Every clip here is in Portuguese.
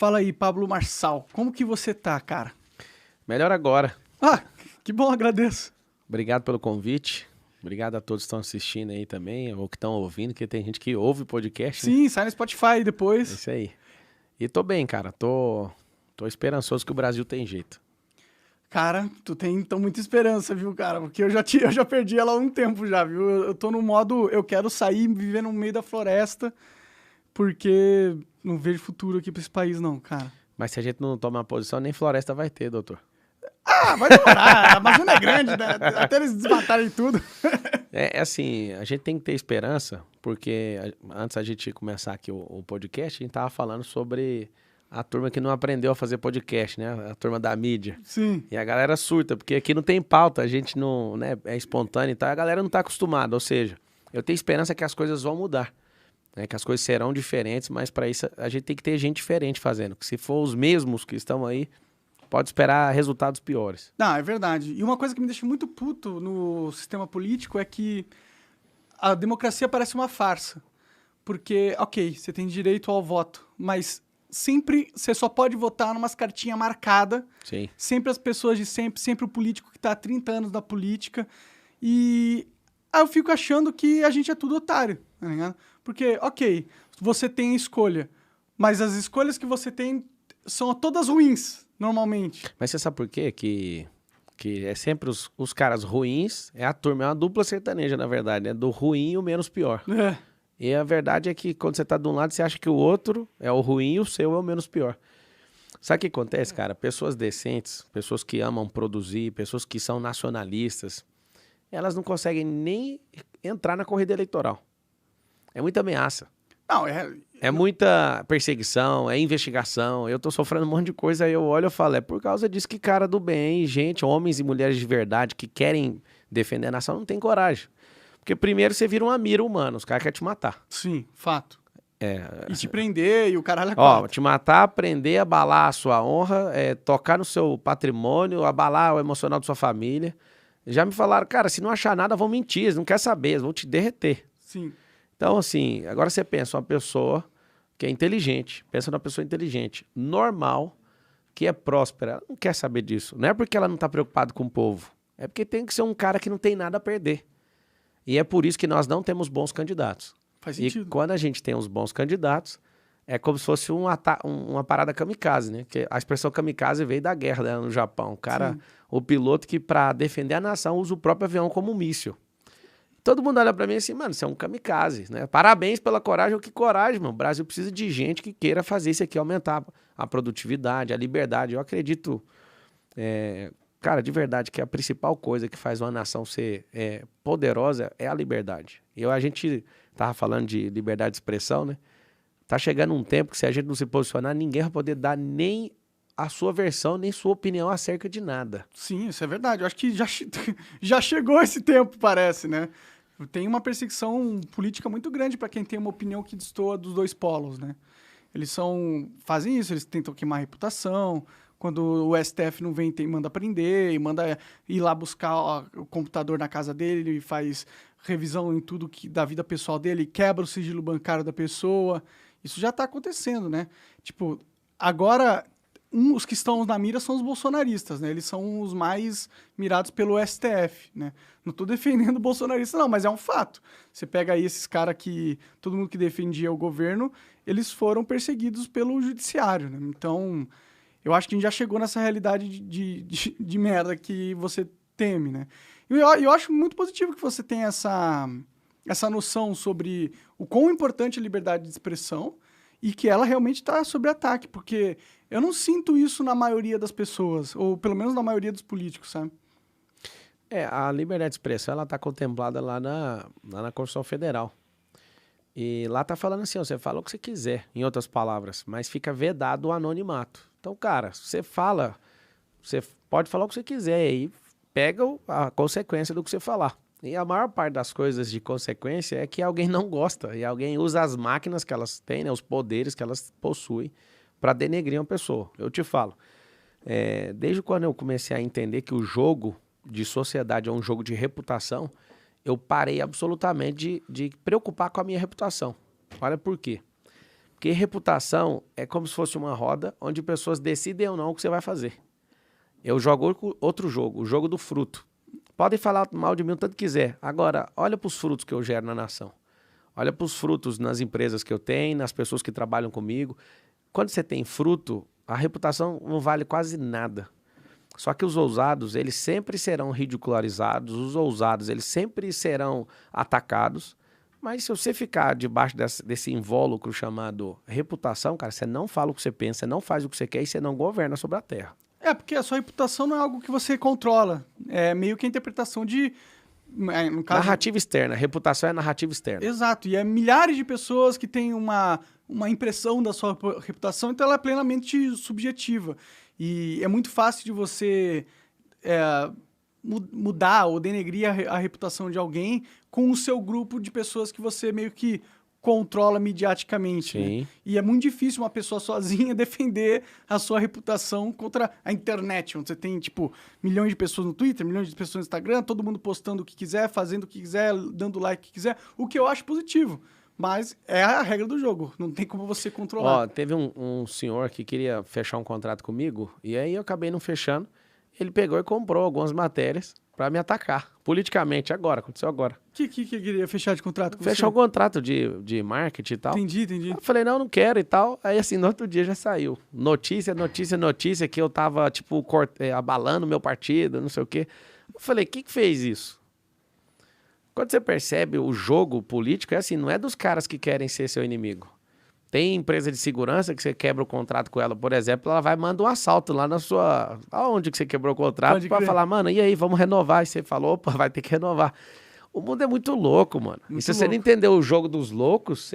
Fala aí, Pablo Marçal, como que você tá, cara? Melhor agora. Ah, que bom, agradeço. Obrigado pelo convite. Obrigado a todos que estão assistindo aí também, ou que estão ouvindo, porque tem gente que ouve podcast, né? Sim, sai no Spotify É depois. isso aí. E tô bem, cara. Tô esperançoso que o Brasil tem jeito. Cara, tu tem então muita esperança, viu, cara? Porque eu já perdi ela há um tempo já, viu? Eu tô no modo, eu quero sair e viver no meio da floresta, porque não vejo futuro aqui pra esse país não, cara. Mas se a gente não tomar posição, nem floresta vai ter, doutor. Ah, vai demorar, a Amazônia é grande, né? Até eles desmatarem tudo. É assim, a gente tem que ter esperança, porque antes a gente começar aqui o podcast, a gente tava falando sobre a turma que não aprendeu a fazer podcast, né? A turma da mídia. Sim, E a galera surta, porque aqui não tem pauta, a gente não, né, é espontâneo e tal, a galera não tá acostumada, ou seja, eu tenho esperança que as coisas vão mudar, né, que as coisas serão diferentes, mas para isso a gente tem que ter gente diferente fazendo, que se for os mesmos que estão aí, pode esperar resultados piores. não, é verdade. E uma coisa que me deixa muito puto no sistema político é que a democracia parece uma farsa. Porque, ok, você tem direito ao voto, mas sempre você só pode votar numas cartinhas marcadas. Sim. Sempre as pessoas de sempre, sempre o político que tá há 30 anos na política. E aí eu fico achando que a gente é tudo otário, tá ligado? Porque, ok, você tem a escolha, mas as escolhas que você tem são todas ruins, normalmente. Mas você sabe por quê? Que é sempre os caras ruins, é a turma, é uma dupla sertaneja, na verdade, né? Do ruim e o menos pior. É. E a verdade é que quando você tá de um lado, você acha que o outro é o ruim e o seu é o menos pior. Sabe o que acontece, cara? Pessoas decentes, pessoas que amam produzir, pessoas que são nacionalistas, elas não conseguem nem entrar na corrida eleitoral. É muita ameaça, Não, é muita perseguição, é investigação. Eu tô sofrendo um monte de coisa, aí eu olho e falo, é por causa disso que cara do bem, gente, homens e mulheres de verdade que querem defender a nação não tem coragem. Porque primeiro você vira uma mira humana, os caras querem te matar. sim, fato. É, E te prender e o caralho é ó, quatro. te matar, prender, abalar a sua honra, tocar no seu patrimônio, abalar o emocional da sua família. Já me falaram, cara, se não achar nada, vão mentir, eles não querem saber, eles vão te derreter. Sim. Então, assim, agora você pensa, uma pessoa que é inteligente, pensa numa pessoa inteligente, normal, que é próspera, ela não quer saber disso. Não é porque ela não está preocupada com o povo, é porque tem que ser um cara que não tem nada a perder. E é por isso que nós não temos bons candidatos. Faz E sentido. quando a gente tem os bons candidatos, é como se fosse uma parada kamikaze, né? Que a expressão kamikaze veio da guerra, né, no Japão. O cara, Sim. o piloto que para defender a nação usa o próprio avião como míssil. Todo mundo olha pra mim assim, mano, você é um kamikaze, né? Parabéns pela coragem. Que coragem, mano. O Brasil precisa de gente que queira fazer isso aqui, aumentar a produtividade, a liberdade. Eu acredito, cara, de verdade, que a principal coisa que faz uma nação ser poderosa é a liberdade. E a gente tava falando de liberdade de expressão, né? Tá chegando um tempo que se a gente não se posicionar, ninguém vai poder dar nem a sua versão, nem sua opinião acerca de nada. Sim, isso é verdade. Eu acho que já chegou esse tempo, parece, né? Tem uma perseguição política muito grande para quem tem uma opinião que destoa dos dois polos, né? Fazem isso, eles tentam queimar a reputação. Quando o STF não vem, manda prender, e manda ir lá buscar o computador na casa dele, e faz revisão em tudo da vida pessoal dele, quebra o sigilo bancário da pessoa. Isso já tá acontecendo, né? Tipo, agora, os que estão na mira são os bolsonaristas, né? Eles são os mais mirados pelo STF, né? Não tô defendendo o bolsonarista, não, mas é um fato. Você pega aí esses caras que... Todo mundo que defendia o governo, eles foram perseguidos pelo judiciário, né? Então, eu acho que a gente já chegou nessa realidade de merda que você teme, né? E eu acho muito positivo que você tenha essa noção sobre o quão importante é a liberdade de expressão e que ela realmente está sob ataque, porque eu não sinto isso na maioria das pessoas, ou pelo menos na maioria dos políticos, sabe? A liberdade de expressão, ela tá contemplada lá na Constituição Federal. E lá tá falando assim, ó, você fala o que você quiser, em outras palavras, mas fica vedado o anonimato. Então, cara, você pode falar o que você quiser, aí pega a consequência do que você falar. E a maior parte das coisas de consequência é que alguém não gosta, e alguém usa as máquinas que elas têm, né, os poderes que elas possuem, para denegrir uma pessoa. Eu te falo, desde quando eu comecei a entender que o jogo de sociedade é um jogo de reputação, eu parei absolutamente de preocupar com a minha reputação. Olha por quê. Porque reputação é como se fosse uma roda onde pessoas decidem ou não o que você vai fazer. Eu jogo outro jogo, o jogo do fruto. Podem falar mal de mim o tanto quiser. Agora, olha para os frutos que eu gero na nação. Olha para os frutos nas empresas que eu tenho, nas pessoas que trabalham comigo. Quando você tem fruto, a reputação não vale quase nada. Só que os ousados, eles sempre serão ridicularizados, os ousados, eles sempre serão atacados. Mas se você ficar debaixo desse invólucro chamado reputação, cara, você não fala o que você pensa, você não faz o que você quer e você não governa sobre a terra. Porque a sua reputação não é algo que você controla. É meio que a interpretação de... No caso, narrativa externa. Reputação é narrativa externa. Exato. E é milhares de pessoas que têm uma impressão da sua reputação, então ela é plenamente subjetiva. E é muito fácil de você mudar ou denegrir a reputação de alguém com o seu grupo de pessoas que você meio que controla mediaticamente. Sim. Né? E é muito difícil uma pessoa sozinha defender a sua reputação contra a internet, onde você tem, tipo, milhões de pessoas no Twitter, milhões de pessoas no Instagram, todo mundo postando o que quiser, fazendo o que quiser, dando like o que quiser, o que eu acho positivo. Mas é a regra do jogo, não tem como você controlar. Ó, teve um senhor que queria fechar um contrato comigo, e aí eu acabei não fechando. Ele pegou e comprou algumas matérias para me atacar, politicamente, aconteceu agora. O que queria fechar de contrato com Fechar um contrato de marketing e tal. Entendi. Eu falei, não quero e tal. Aí, assim, no outro dia já saiu. Notícia que eu tava, tipo, abalando meu partido, não sei o quê. Eu falei, quem que fez isso? Quando você percebe o jogo político, é assim, não é dos caras que querem ser seu inimigo. Tem empresa de segurança que você quebra o contrato com ela, por exemplo, ela vai mandar um assalto lá na sua... Aonde que você quebrou o contrato? Pra falar, mano, e aí, vamos renovar? E você falou, opa, vai ter que renovar. O mundo é muito louco, mano. Muito e se você não entender o jogo dos loucos,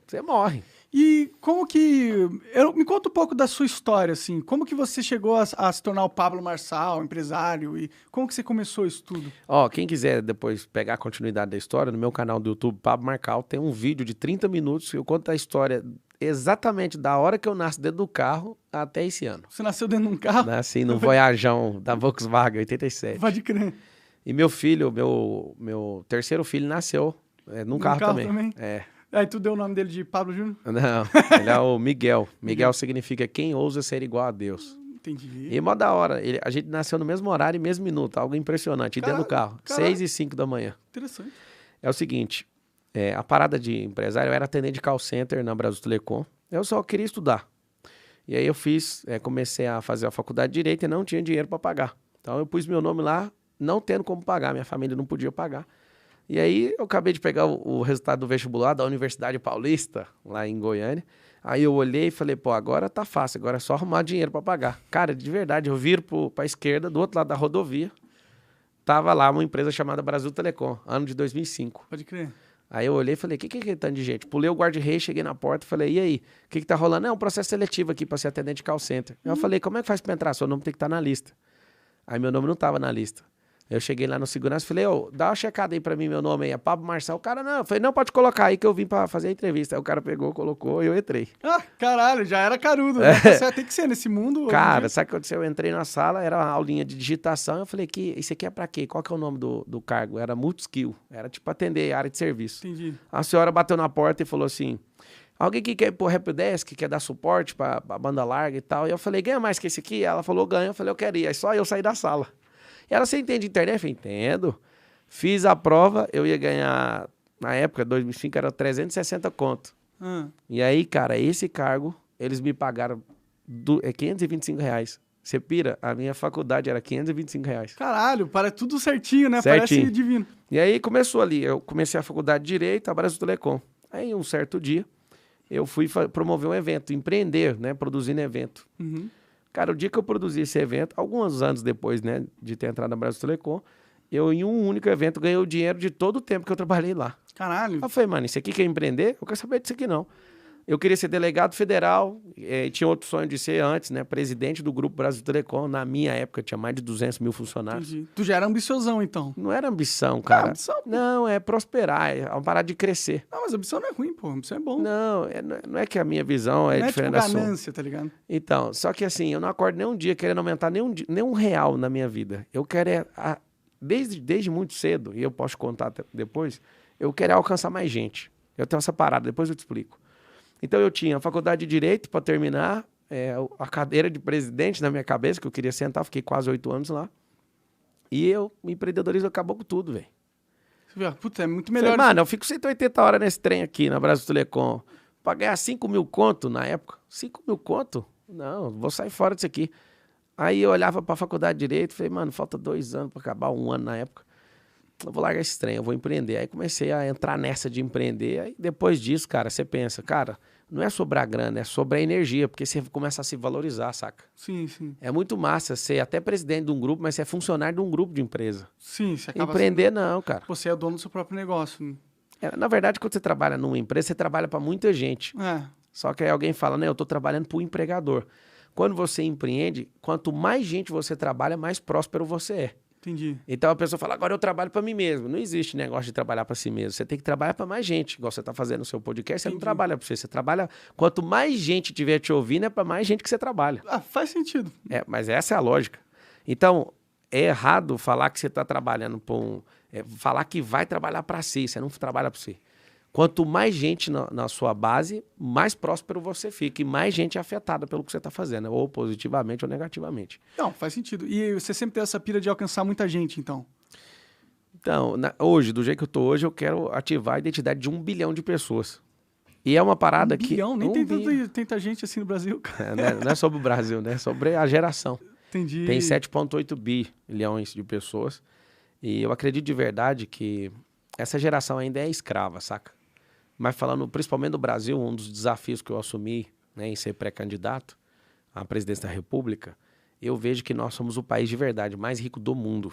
você morre. E como que... me conta um pouco da sua história, assim. Como que você chegou a se tornar o Pablo Marçal, empresário? E como que você começou isso tudo? Ó, quem quiser depois pegar a continuidade da história, no meu canal do YouTube, Pablo Marçal, tem um vídeo de 30 minutos que eu conto a história exatamente da hora que eu nasci dentro do carro até esse ano. Você nasceu dentro de um carro? Nasci no Voyageão da Volkswagen, 87. Pode crer. E meu filho, meu terceiro filho nasceu num carro também. É. Aí tu deu o nome dele de Pablo Júnior? Não, ele é o Miguel. Miguel significa quem ousa ser igual a Deus. Entendi. E mó da hora. A gente nasceu no mesmo horário e mesmo minuto. Algo impressionante. E dentro do carro. 6 e 5 da manhã. Interessante. É o seguinte. A parada de empresário, eu era atendente de call center na Brasil Telecom. Eu só queria estudar. E aí eu comecei a fazer a faculdade de Direito e não tinha dinheiro para pagar. Então eu pus meu nome lá, não tendo como pagar. Minha família não podia pagar. E aí eu acabei de pegar o resultado do vestibular da Universidade Paulista, lá em Goiânia. Aí eu olhei e falei, pô, agora tá fácil, agora é só arrumar dinheiro para pagar. Cara, de verdade, eu viro pra esquerda, do outro lado da rodovia, tava lá uma empresa chamada Brasil Telecom, ano de 2005. Pode crer. Aí eu olhei e falei, o que é tanto de gente? Pulei o guarda-rei, cheguei na porta e falei, e aí, o que tá rolando? É um processo seletivo aqui para ser atendente de call center. Eu falei, como é que faz para entrar? Seu nome tem que estar na lista. Aí meu nome não tava na lista. Eu cheguei lá no segurança e falei, dá uma checada aí pra mim, meu nome aí é Pablo Marçal. O cara, não. Eu falei, não, pode colocar aí que eu vim pra fazer a entrevista. Aí o cara pegou, colocou e eu entrei. Ah, caralho, já era carudo. Né? Você tem que ser nesse mundo. Cara, sabe o que aconteceu? Eu entrei na sala, era uma aulinha de digitação. Eu falei, isso aqui é pra quê? Qual que é o nome do cargo? Era multi-skill. Era tipo atender a área de serviço. Entendi. A senhora bateu na porta e falou assim, alguém que quer ir pro Helpdesk, quer dar suporte pra banda larga e tal. E eu falei, ganha mais que esse aqui? Ela falou, ganha. Eu falei, eu quero ir. Aí só eu saí da sala. E ela, você entende internet? Eu falei, entendo. Fiz a prova, eu ia ganhar, na época, 2005, era 360 conto. E aí, cara, esse cargo, eles me pagaram R$525. Você pira? A minha faculdade era R$525. Caralho, para tudo certinho, né? Certinho. Parece divino. E aí começou ali, eu comecei a faculdade de Direito, a Brasil Telecom. Aí, um certo dia, eu fui promover um evento, empreender, né? Produzindo evento. Uhum. Cara, o dia que eu produzi esse evento, alguns anos depois, né, de ter entrado na Brasil Telecom, eu, em um único evento, ganhei o dinheiro de todo o tempo que eu trabalhei lá. Caralho. Eu falei, mano, isso aqui quer empreender? Eu quero saber disso aqui, não. Eu queria ser delegado federal, tinha outro sonho de ser antes, né, presidente do Grupo Brasil Telecom. Na minha época, tinha mais de 200 mil funcionários. Entendi. Tu já era ambiciosão, então. Não era ambição, cara. Ambição, pô. Não, é prosperar, é uma parada de crescer. Não, mas ambição não é ruim, pô. Ambição é bom. Não é que a minha visão é diferente da sua. Não é tipo ganância, tá ligado? Então, só que assim, eu não acordo nem um dia querendo aumentar nenhum real na minha vida. Eu quero, desde muito cedo, e eu posso contar depois, eu quero alcançar mais gente. Eu tenho essa parada, depois eu te explico. Então eu tinha a faculdade de Direito para terminar, a cadeira de presidente na minha cabeça, que eu queria sentar, fiquei quase 8 anos lá. E o empreendedorismo acabou com tudo, velho. Puta, é muito melhor. Falei, mano, eu fico 180 horas nesse trem aqui na Brasil Telecom. Pra ganhar 5 mil conto na época. 5 mil conto? Não, vou sair fora disso aqui. Aí eu olhava pra faculdade de Direito e falei, mano, falta 2 anos pra acabar, 1 ano na época. Eu vou largar esse trem, eu vou empreender. Aí comecei a entrar nessa de empreender. Aí depois disso, cara, você pensa, cara, não é sobre a grana, é sobre a energia, porque você começa a se valorizar, saca? Sim, sim. É muito massa ser até presidente de um grupo, mas você é funcionário de um grupo de empresa. Sim, você acaba Empreender não, cara. Você é dono do seu próprio negócio. Na verdade, quando você trabalha numa empresa, você trabalha para muita gente. Só que aí alguém fala, né, eu tô trabalhando para o empregador. Quando você empreende, quanto mais gente você trabalha, mais próspero você é. Entendi. Então a pessoa fala, agora eu trabalho para mim mesmo. Não existe negócio de trabalhar para si mesmo. Você tem que trabalhar para mais gente. Igual você tá fazendo no seu podcast, você não trabalha para você. Você trabalha... Quanto mais gente tiver te ouvindo, é para mais gente que você trabalha. Faz sentido. Mas essa é a lógica. Então, é errado falar que você tá trabalhando para falar que vai trabalhar para si. Você não trabalha para si. Quanto mais gente na sua base, mais próspero você fica e mais gente é afetada pelo que você está fazendo, ou positivamente ou negativamente. Não, faz sentido. E você sempre tem essa pira de alcançar muita gente, então? Então, hoje, do jeito que eu tô hoje, eu quero ativar a identidade de 1 bilhão de pessoas. E é uma parada que... 1 bilhão? Nem tem tanta gente assim no Brasil, cara. Não é sobre o Brasil, né? É sobre a geração. Entendi. Tem 7,8 bilhões de pessoas. E eu acredito de verdade que essa geração ainda é escrava, saca? Mas falando principalmente do Brasil, um dos desafios que eu assumi, né, em ser pré-candidato à presidência da República, eu vejo que nós somos o país de verdade mais rico do mundo.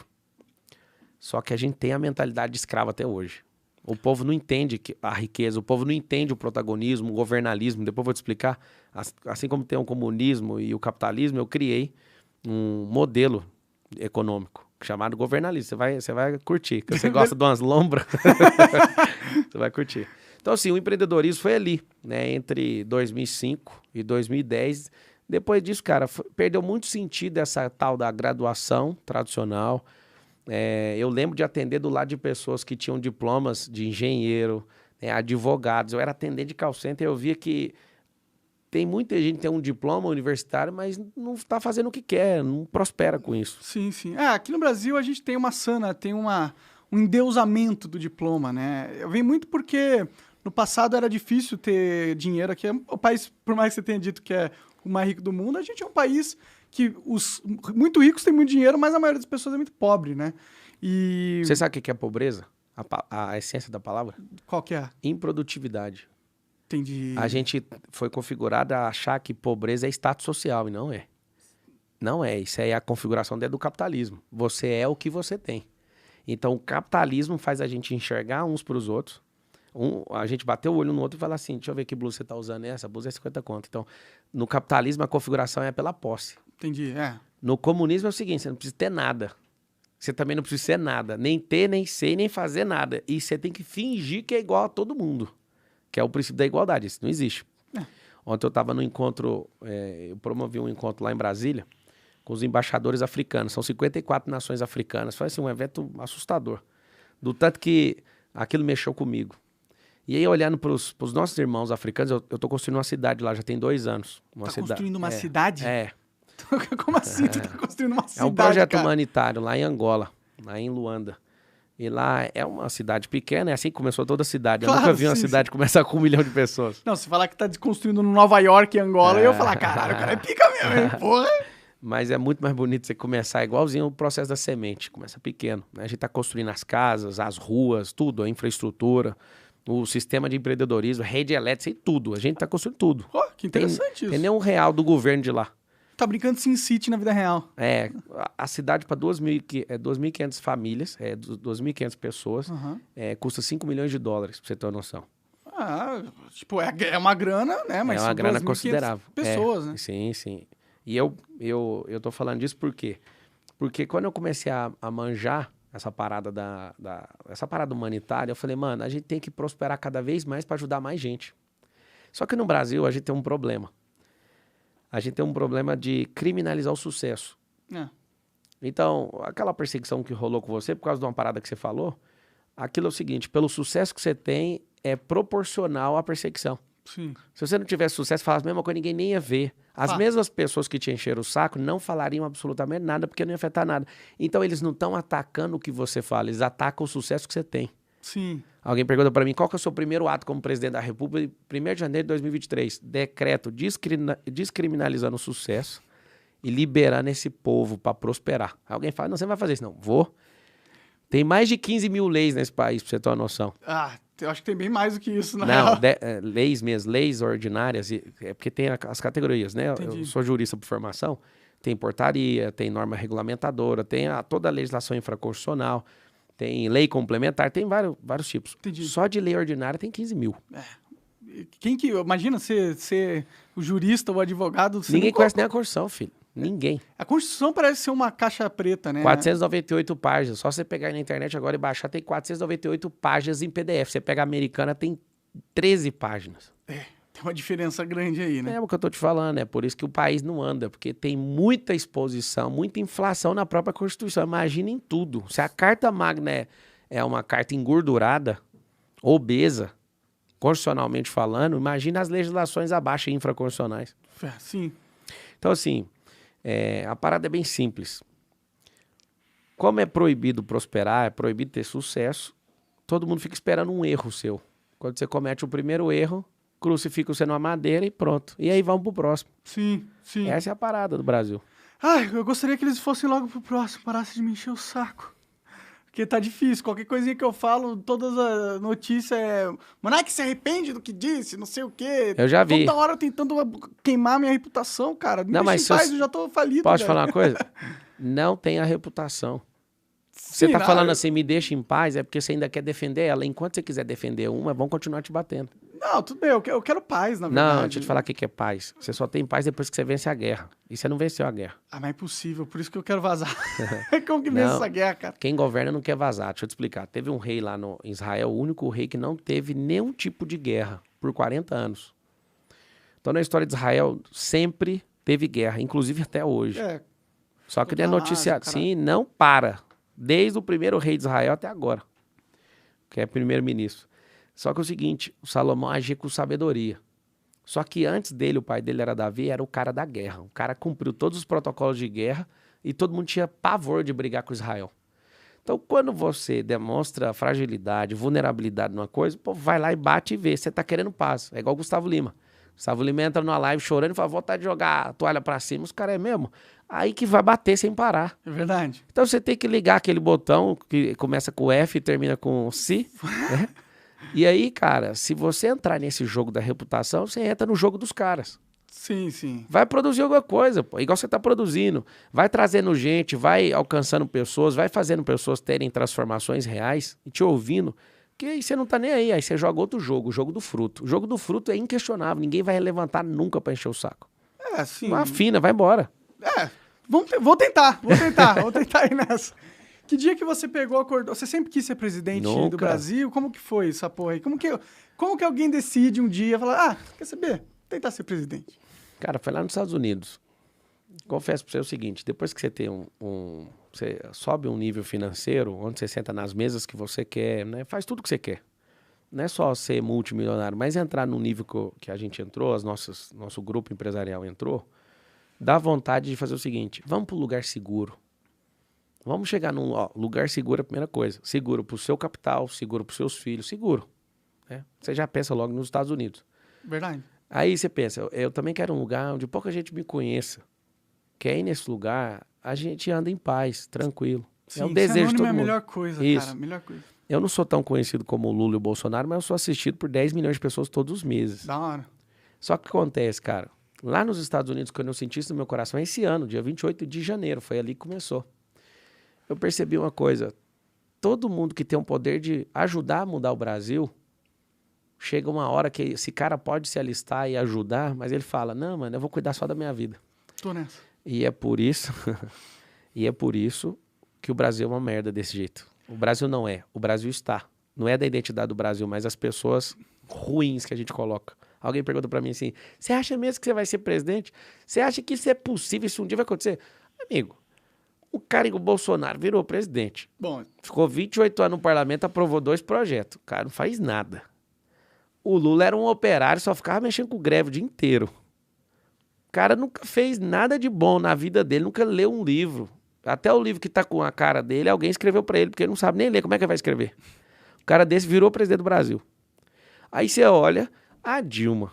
Só que a gente tem a mentalidade de escravo até hoje. O povo não entende a riqueza, o povo não entende o protagonismo, o governalismo. Depois eu vou te explicar. Assim como tem o comunismo e o capitalismo, eu criei um modelo econômico chamado governalismo. Você vai curtir. Você gosta de umas lombras, você vai curtir. Então, assim, o empreendedorismo foi ali, né, entre 2005 e 2010. Depois disso, cara, perdeu muito sentido essa tal da graduação tradicional. Eu lembro de atender do lado de pessoas que tinham diplomas de engenheiro, né, advogados. Eu era atendente de call center e eu via que tem muita gente que tem um diploma universitário, mas não está fazendo o que quer, não prospera com isso. Sim, sim. Aqui no Brasil a gente tem uma sana, tem um endeusamento do diploma, né? Vem muito porque... No passado era difícil ter dinheiro aqui. O país, por mais que você tenha dito que é o mais rico do mundo, a gente é um país que os muito ricos têm muito dinheiro, mas a maioria das pessoas é muito pobre, né? E... Você sabe o que é pobreza? A essência da palavra? Qual que é? Improdutividade. Entendi. A gente foi configurado a achar que pobreza é status social, e não é. Não é. Isso aí é a configuração do capitalismo. Você é o que você tem. Então, o capitalismo faz a gente enxergar uns para os outros. A gente bateu o olho no outro e fala assim, deixa eu ver que blusa você tá usando. Essa blusa é 50 conto. Então, no capitalismo, a configuração é pela posse. Entendi, No comunismo é o seguinte, você não precisa ter nada. Você também não precisa ser nada. Nem ter, nem ser, nem fazer nada. E você tem que fingir que é igual a todo mundo. Que é o princípio da igualdade. Isso não existe. Ontem eu estava no encontro, eu promovi um encontro lá em Brasília com os embaixadores africanos. São 54 nações africanas. Foi assim, um evento assustador. Do tanto que aquilo mexeu comigo. E aí, olhando para os nossos irmãos africanos, eu tô construindo uma cidade lá, já tem 2 anos. Construindo uma cidade? Como assim tu tá construindo uma cidade, É um projeto humanitário lá em Angola, lá em Luanda. E lá é uma cidade pequena, é assim que começou toda a cidade. Eu nunca vi uma cidade começar com 1 milhão de pessoas. Não, se falar que tá construindo no Nova York e Angola, eu ia falar, caralho, o cara é pica mesmo, hein, porra. Mas é muito mais bonito você começar igualzinho o processo da semente. Começa pequeno, né? A gente tá construindo as casas, as ruas, tudo, a infraestrutura, o sistema de empreendedorismo, rede elétrica e tudo. A gente tá construindo tudo. Pô, que interessante isso. Tem nem R$1 do governo de lá. Tá brincando de SimCity na vida real. A cidade para 2.500 famílias, 2.500 pessoas, custa $5 milhões, pra você ter uma noção. Tipo, é uma grana, né? Mas é uma grana considerável. Pessoas, né? Sim, sim. E eu tô falando disso por quê? Porque quando eu comecei a manjar essa parada essa parada humanitária, eu falei, mano, a gente tem que prosperar cada vez mais para ajudar mais gente. Só que no Brasil a gente tem um problema. A gente tem um problema de criminalizar o sucesso. Então, aquela perseguição que rolou com você, por causa de uma parada que você falou, aquilo é o seguinte, pelo sucesso que você tem, é proporcional à perseguição. Sim. Se você não tivesse sucesso, falasse a mesma coisa, ninguém nem ia ver. As mesmas pessoas que te encheram o saco não falariam absolutamente nada, porque não ia afetar nada. Então, eles não estão atacando o que você fala, eles atacam o sucesso que você tem. Sim. Alguém pergunta para mim, qual que é o seu primeiro ato como presidente da República? 1º de janeiro de 2023, decreto descriminalizando o sucesso e liberando esse povo para prosperar. Alguém fala, não, você não vai fazer isso. Não, vou. Tem mais de 15 mil leis nesse país, pra você ter uma noção. Ah, eu acho que tem bem mais do que isso, na Não, real. leis mesmo, leis ordinárias, é porque tem as categorias, né? Entendi. Eu sou jurista por formação, tem portaria, tem norma regulamentadora, tem toda a legislação infraconstitucional, tem lei complementar, tem vários tipos. Entendi. Só de lei ordinária tem 15 mil. Imagina ser o jurista ou o advogado... você Ninguém não- conhece nem a Constituição, filho. Ninguém. A Constituição parece ser uma caixa preta, né? 498 páginas. Só você pegar aí na internet agora e baixar, tem 498 páginas em PDF. Você pega a americana, tem 13 páginas. Tem uma diferença grande aí, né? É o que eu tô te falando, é por isso que o país não anda, porque tem muita exposição, muita inflação na própria Constituição. Imagina em tudo. Se a Carta Magna é uma carta engordurada, obesa, constitucionalmente falando, imagina as legislações abaixo infraconstitucionais. Sim. Então, assim, a parada é bem simples. Como é proibido prosperar, é proibido ter sucesso, todo mundo fica esperando um erro seu. Quando você comete o primeiro erro, crucifica você numa madeira e pronto. E aí vamos pro próximo. Sim. Essa é a parada do Brasil. Ai, eu gostaria que eles fossem logo pro próximo, parassem de me encher o saco. Porque tá difícil, qualquer coisinha que eu falo, todas as notícias é... Monark se arrepende do que disse, não sei o quê. Eu já vi. Toda hora tentando queimar minha reputação, cara. Me Não, deixa mas em se paz, eu- eu já tô falido. Posso te velho. falar uma coisa? Não tem a reputação. Você Sim, tá não, falando assim, me deixa em paz, é porque você ainda quer defender ela. Enquanto você quiser defender uma, vão continuar te batendo. Não, tudo bem, eu quero paz, na verdade. Não, deixa eu te falar o que é paz. Você só tem paz depois que você vence a guerra. E você não venceu a guerra. Ah, mas é impossível, por isso que eu quero vazar. Como que Não. vence essa guerra, cara? Quem governa não quer vazar. Deixa eu te explicar. Teve um rei lá no Israel, o único rei que não teve nenhum tipo de guerra por 40 anos. Então, na história de Israel, sempre teve guerra, inclusive até hoje. É, Só que não é Caralho, noticiado. caralho. Sim, não para. Desde o primeiro rei de Israel até agora. Que é primeiro-ministro. Só que é o seguinte, o Salomão agia com sabedoria. Só que antes dele, o pai dele era Davi, era o cara da guerra. O cara cumpriu todos os protocolos de guerra e todo mundo tinha pavor de brigar com Israel. Então, quando você demonstra fragilidade, vulnerabilidade numa coisa, pô, vai lá e bate e vê. Você tá querendo paz. É igual o Gustavo Lima. Gustavo Lima entra numa live chorando e fala, vontade de jogar a toalha pra cima. Os caras é mesmo. Aí que vai bater sem parar. é verdade. Então você tem que ligar aquele botão que começa com F e termina com C, né? E aí, cara, se você entrar nesse jogo da reputação, você entra no jogo dos caras. Sim. Vai produzir alguma coisa, pô, igual você tá produzindo. Vai trazendo gente, vai alcançando pessoas, vai fazendo pessoas terem transformações reais e te ouvindo. Que aí você não tá nem aí você joga outro jogo, o jogo do fruto. O jogo do fruto é inquestionável, ninguém vai levantar nunca pra encher o saco. É, sim. Não afina, vai embora. Vou tentar ir nessa. Que dia que você pegou, acordou? Você sempre quis ser presidente do Nunca. Brasil? Como que foi essa porra aí? Como que alguém decide um dia falar, quer saber? Tentar ser presidente. Cara, foi lá nos Estados Unidos. Confesso pra você o seguinte, depois que você tem você sobe um nível financeiro, onde você senta nas mesas que você quer, né? Faz tudo que você quer. Não é só ser multimilionário, mas entrar no nível que a gente entrou, nosso grupo empresarial entrou, dá vontade de fazer o seguinte, vamos pro lugar seguro. Vamos chegar num lugar seguro é a primeira coisa. Seguro pro seu capital, seguro pros seus filhos, seguro. Né? Você já pensa logo nos Estados Unidos. Verdade. Aí você pensa, eu também quero um lugar onde pouca gente me conheça. Que aí nesse lugar a gente anda em paz, tranquilo. Sim, é um desejo de todo é a mundo. melhor coisa, Isso. cara. Melhor coisa. Eu não sou tão conhecido como o Lula e o Bolsonaro, mas eu sou assistido por 10 milhões de pessoas todos os meses. Da hora. Só que o que acontece, cara? Lá nos Estados Unidos, quando eu senti isso no meu coração, esse ano, dia 28 de janeiro, foi ali que começou. Eu percebi uma coisa. Todo mundo que tem o poder de ajudar a mudar o Brasil, chega uma hora que esse cara pode se alistar e ajudar, mas ele fala, não, mano, eu vou cuidar só da minha vida. Tô nessa. E é por isso, que o Brasil é uma merda desse jeito. O Brasil não é, o Brasil está. Não é da identidade do Brasil, mas as pessoas ruins que a gente coloca. Alguém pergunta pra mim assim, você acha mesmo que você vai ser presidente? Você acha que isso é possível, isso um dia vai acontecer? Amigo, o cara igual o Bolsonaro virou presidente. Bom, Ficou 28 anos no parlamento, aprovou 2 projetos. O cara não faz nada. O Lula era um operário, só ficava mexendo com greve o dia inteiro. O cara nunca fez nada de bom na vida dele, nunca leu um livro. Até o livro que tá com a cara dele, alguém escreveu pra ele, porque ele não sabe nem ler, como é que ele vai escrever? O cara desse virou presidente do Brasil. Aí você olha a Dilma.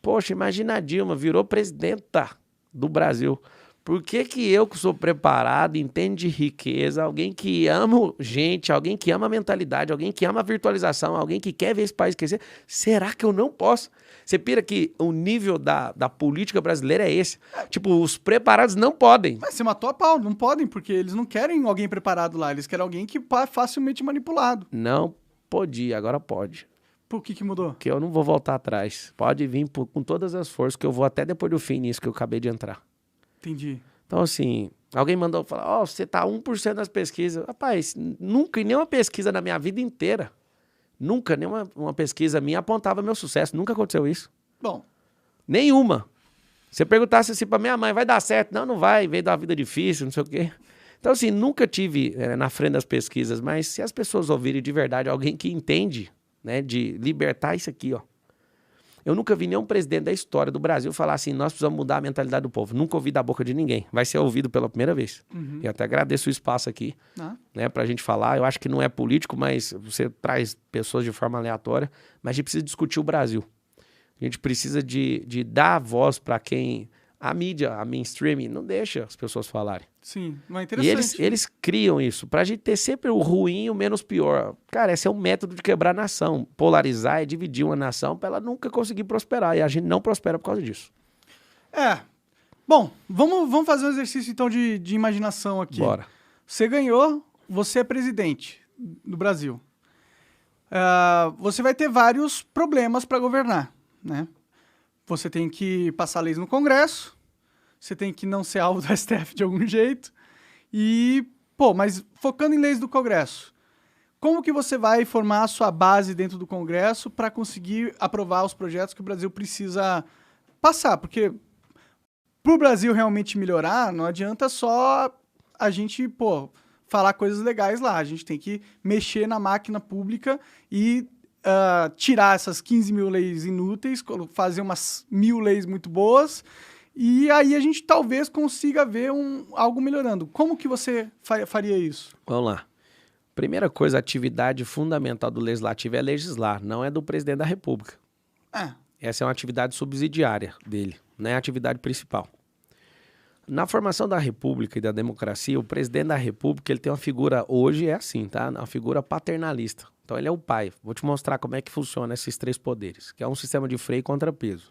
Poxa, imagina a Dilma, virou presidenta do Brasil. Por que que eu, que sou preparado, entendo de riqueza, alguém que ama gente, alguém que ama a mentalidade, alguém que ama a virtualização, alguém que quer ver esse país crescer, será que eu não posso? Você pira que o nível da política brasileira é esse. Tipo, os preparados não podem. Mas você matou a pau, não podem, porque eles não querem alguém preparado lá, eles querem alguém que é facilmente manipulado. Não podia, agora pode. Por que mudou? Porque eu não vou voltar atrás. Pode vir com todas as forças, que eu vou até depois do fim nisso que eu acabei de entrar. Entendi. Então, assim, alguém mandou falar, você tá 1% das pesquisas. Rapaz, nunca, em nenhuma pesquisa na minha vida inteira, nunca, nenhuma uma pesquisa minha apontava meu sucesso. Nunca aconteceu isso. Bom. Nenhuma. Se perguntasse assim pra minha mãe, vai dar certo? Não, não vai, veio da vida difícil, não sei o quê. Então, assim, nunca tive na frente das pesquisas, mas se as pessoas ouvirem de verdade alguém que entende, né, de libertar isso aqui, ó. Eu nunca vi nenhum presidente da história do Brasil falar assim, nós precisamos mudar a mentalidade do povo. Nunca ouvi da boca de ninguém. Vai ser ouvido pela primeira vez. Uhum. Eu até agradeço o espaço aqui, né, pra gente falar. Eu acho que não é político, mas você traz pessoas de forma aleatória. Mas a gente precisa discutir o Brasil. A gente precisa de dar voz para quem... A mídia, a mainstream, não deixa as pessoas falarem. Sim, mas é E interessante. eles criam isso, pra gente ter sempre o ruim e o menos pior. Cara, esse é um método de quebrar a nação. Polarizar e dividir uma nação pra ela nunca conseguir prosperar. E a gente não prospera por causa disso. Bom, vamos fazer um exercício então de imaginação aqui. Bora. Você ganhou, você é presidente do Brasil. Você vai ter vários problemas para governar, né? Você tem que passar leis no Congresso, você tem que não ser alvo do STF de algum jeito. Mas focando em leis do Congresso, como que você vai formar a sua base dentro do Congresso para conseguir aprovar os projetos que o Brasil precisa passar? Porque para o Brasil realmente melhorar, não adianta só a gente, falar coisas legais lá. A gente tem que mexer na máquina pública e tirar essas 15 mil leis inúteis, fazer umas 1.000 leis muito boas, e aí a gente talvez consiga ver algo melhorando. Como que você faria isso? Vamos lá. Primeira coisa, a atividade fundamental do legislativo é legislar, não é do presidente da República. Essa é uma atividade subsidiária dele, não é a atividade principal. Na formação da República e da democracia, o presidente da República ele tem uma figura, hoje é assim, tá? Uma figura paternalista. Então ele é o pai. Vou te mostrar como é que funciona esses três poderes, que é um sistema de freio e contrapeso.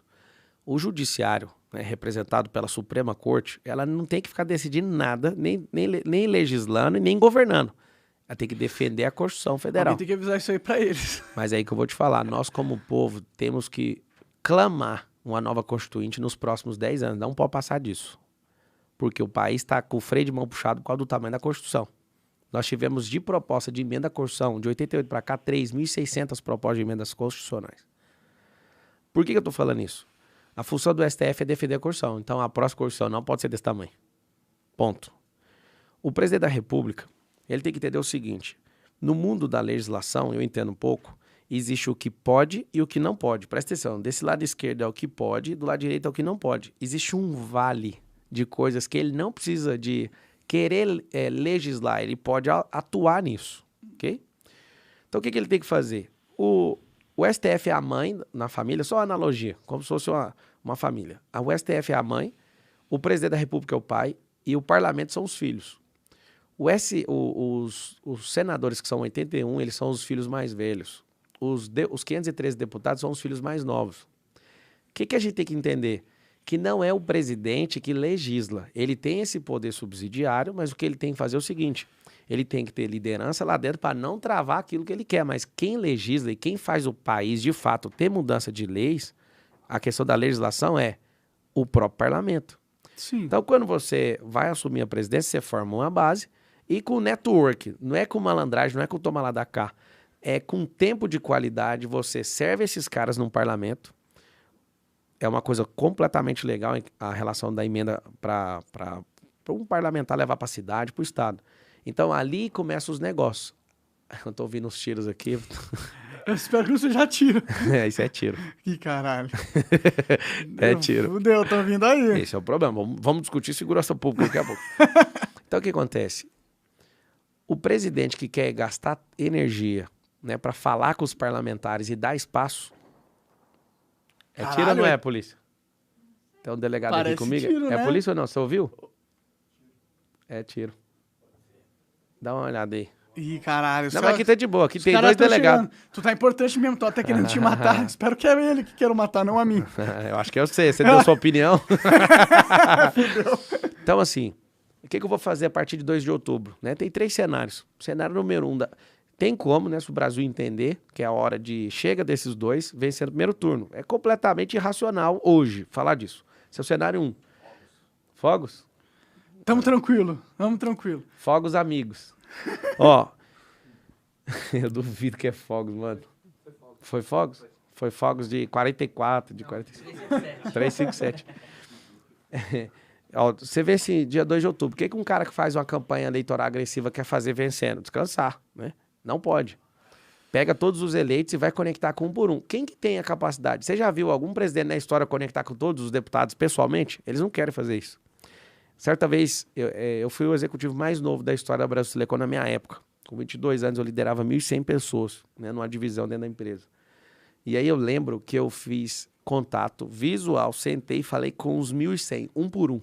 O judiciário, né, representado pela Suprema Corte, ela não tem que ficar decidindo nada, nem legislando e nem governando. Ela tem que defender a Constituição Federal. Alguém tem que avisar isso aí para eles. Mas é aí que eu vou te falar, nós como povo temos que clamar uma nova Constituinte nos próximos 10 anos. Não pode passar disso. Porque o país está com o freio de mão puxado por causa do tamanho da Constituição. Nós tivemos de proposta de emenda à Constituição, de 88 para cá, 3.600 propostas de emendas constitucionais. Por que eu estou falando isso? A função do STF é defender a Constituição. Então, a próxima Constituição não pode ser desse tamanho. Ponto. O presidente da República, ele tem que entender o seguinte. No mundo da legislação, eu entendo um pouco, existe o que pode e o que não pode. Presta atenção, desse lado esquerdo é o que pode, do lado direito é o que não pode. Existe um vale de coisas que ele não precisa de querer legislar, ele pode atuar nisso, ok? Então, o que ele tem que fazer? O STF é a mãe na família, só uma analogia, como se fosse uma família. O STF é a mãe, o presidente da República é o pai e o parlamento são os filhos. Os senadores, que são 81, eles são os filhos mais velhos. Os 513 deputados são os filhos mais novos. O que a gente tem que entender? Que não é o presidente que legisla. Ele tem esse poder subsidiário, mas o que ele tem que fazer é o seguinte, ele tem que ter liderança lá dentro para não travar aquilo que ele quer, mas quem legisla e quem faz o país, de fato, ter mudança de leis, a questão da legislação é o próprio parlamento. Sim. Então, quando você vai assumir a presidência, você forma uma base e com network, não é com malandragem, não é com toma lá da cá, é com tempo de qualidade, você serve esses caras num parlamento. É uma coisa completamente legal a relação da emenda para um parlamentar levar para a cidade, para o estado. Então, ali começam os negócios. Eu estou ouvindo os tiros aqui. Eu espero que não seja tiro. Isso é tiro. Ih, caralho. É tiro. Fudeu, tô vindo aí. Esse é o problema. Vamos discutir segurança pública daqui a pouco. Então, o que acontece? O presidente que quer gastar energia, né, para falar com os parlamentares e dar espaço, é tiro ou não é, polícia? Tem um delegado Parece aqui comigo. tiro, É né? polícia ou não? Você ouviu? É tiro. Dá uma olhada aí. Ih, caralho. Não, mas aqui tá de boa. Aqui Os tem caras dois tão delegados. chegando. Tu tá importante mesmo, tô até querendo te matar. Espero que é ele que queira matar, não a mim. Eu acho que é você. Você deu sua opinião. Então, assim, o que eu vou fazer a partir de 2 de outubro? Né? Tem 3 cenários. Cenário número 1, tem como, né, se o Brasil entender que é a hora de chega desses 2, vencer no primeiro turno. É completamente irracional hoje falar disso. Esse é o cenário 1. Fogos? Tamo tranquilo, vamos tranquilo. Fogos amigos. Ó, eu duvido que é fogos, mano. Foi fogos? Foi fogos de 44, de 45. 357. Ó, você vê esse dia 2 de outubro. O que um cara que faz uma campanha eleitoral agressiva quer fazer vencendo? Descansar, né? Não pode. Pega todos os eleitos e vai conectar com um por um. Quem que tem a capacidade? Você já viu algum presidente na história conectar com todos os deputados pessoalmente? Eles não querem fazer isso. Certa vez, eu fui o executivo mais novo da história da Brasil Telecom na minha época. Com 22 anos, eu liderava 1.100 pessoas, né, numa divisão dentro da empresa. E aí eu lembro que eu fiz contato visual, sentei e falei com os 1.100, um por um.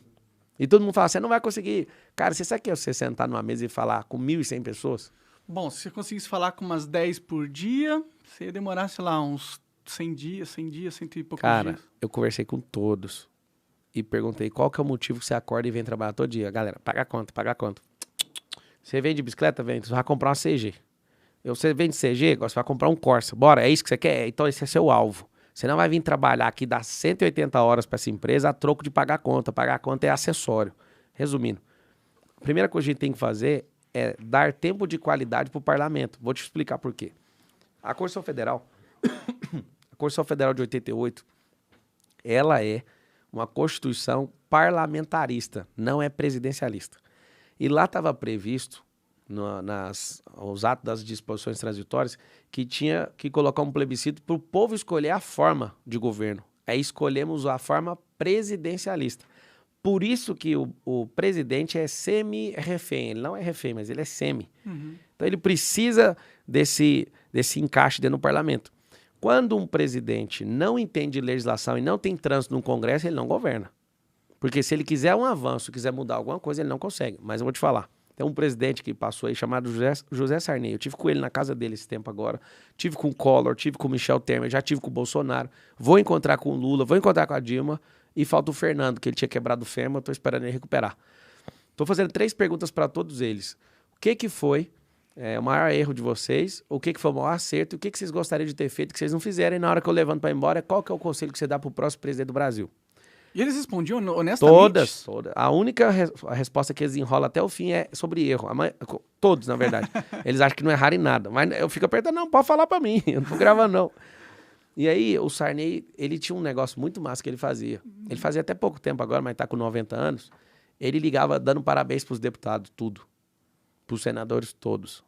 E todo mundo fala, você não vai conseguir. Cara, você sabe o que é você sentar numa mesa e falar com 1.100 pessoas? Bom, se você conseguisse falar com umas 10 por dia, você ia demorar, sei lá, uns 100 dias, 100 e poucos Cara, dias. eu conversei com todos e perguntei qual que é o motivo que você acorda e vem trabalhar todo dia. Galera, paga a conta, paga a conta. Você vem de bicicleta? Vem, você vai comprar uma CG. Você vem de CG, agora você vai comprar um Corsa. Bora, é isso que você quer? Então esse é seu alvo. Você não vai vir trabalhar aqui, dar 180 horas para essa empresa a troco de pagar a conta. Pagar a conta é acessório. Resumindo, a primeira coisa que a gente tem que fazer é dar tempo de qualidade para o parlamento. Vou te explicar por quê. A Constituição Federal, a Constituição Federal de 88, ela é uma Constituição parlamentarista, não é presidencialista. E lá estava previsto, os atos das disposições transitórias, que tinha que colocar um plebiscito para o povo escolher a forma de governo. Aí escolhemos a forma presidencialista. Por isso que o presidente é semi-refém. Ele não é refém, mas ele é semi. Uhum. Então ele precisa desse encaixe dentro do parlamento. Quando um presidente não entende legislação e não tem trânsito no Congresso, ele não governa. Porque se ele quiser um avanço, quiser mudar alguma coisa, ele não consegue. Mas eu vou te falar. Tem um presidente que passou aí chamado José Sarney. Eu tive com ele na casa dele esse tempo agora. Tive com o Collor, tive com o Michel Temer, já tive com o Bolsonaro. Vou encontrar com o Lula, vou encontrar com a Dilma. E falta o Fernando, que ele tinha quebrado o fêmur, eu tô esperando ele recuperar. Tô fazendo 3 perguntas para todos eles. O que foi o maior erro de vocês? O que foi o maior acerto? O que vocês gostariam de ter feito que vocês não fizeram? E na hora que eu levanto para ir embora, qual que é o conselho que você dá pro próximo presidente do Brasil? E eles respondiam honestamente? Todas. A única a resposta que eles enrolam até o fim é sobre erro. Todos, na verdade. Eles acham que não erraram em nada. Mas eu fico apertando, não, pode falar para mim. Eu não tô gravando, não. E aí, o Sarney, ele tinha um negócio muito massa que ele fazia. Ele fazia até pouco tempo agora, mas tá com 90 anos. Ele ligava dando parabéns pros deputados, tudo. Pros senadores, todos.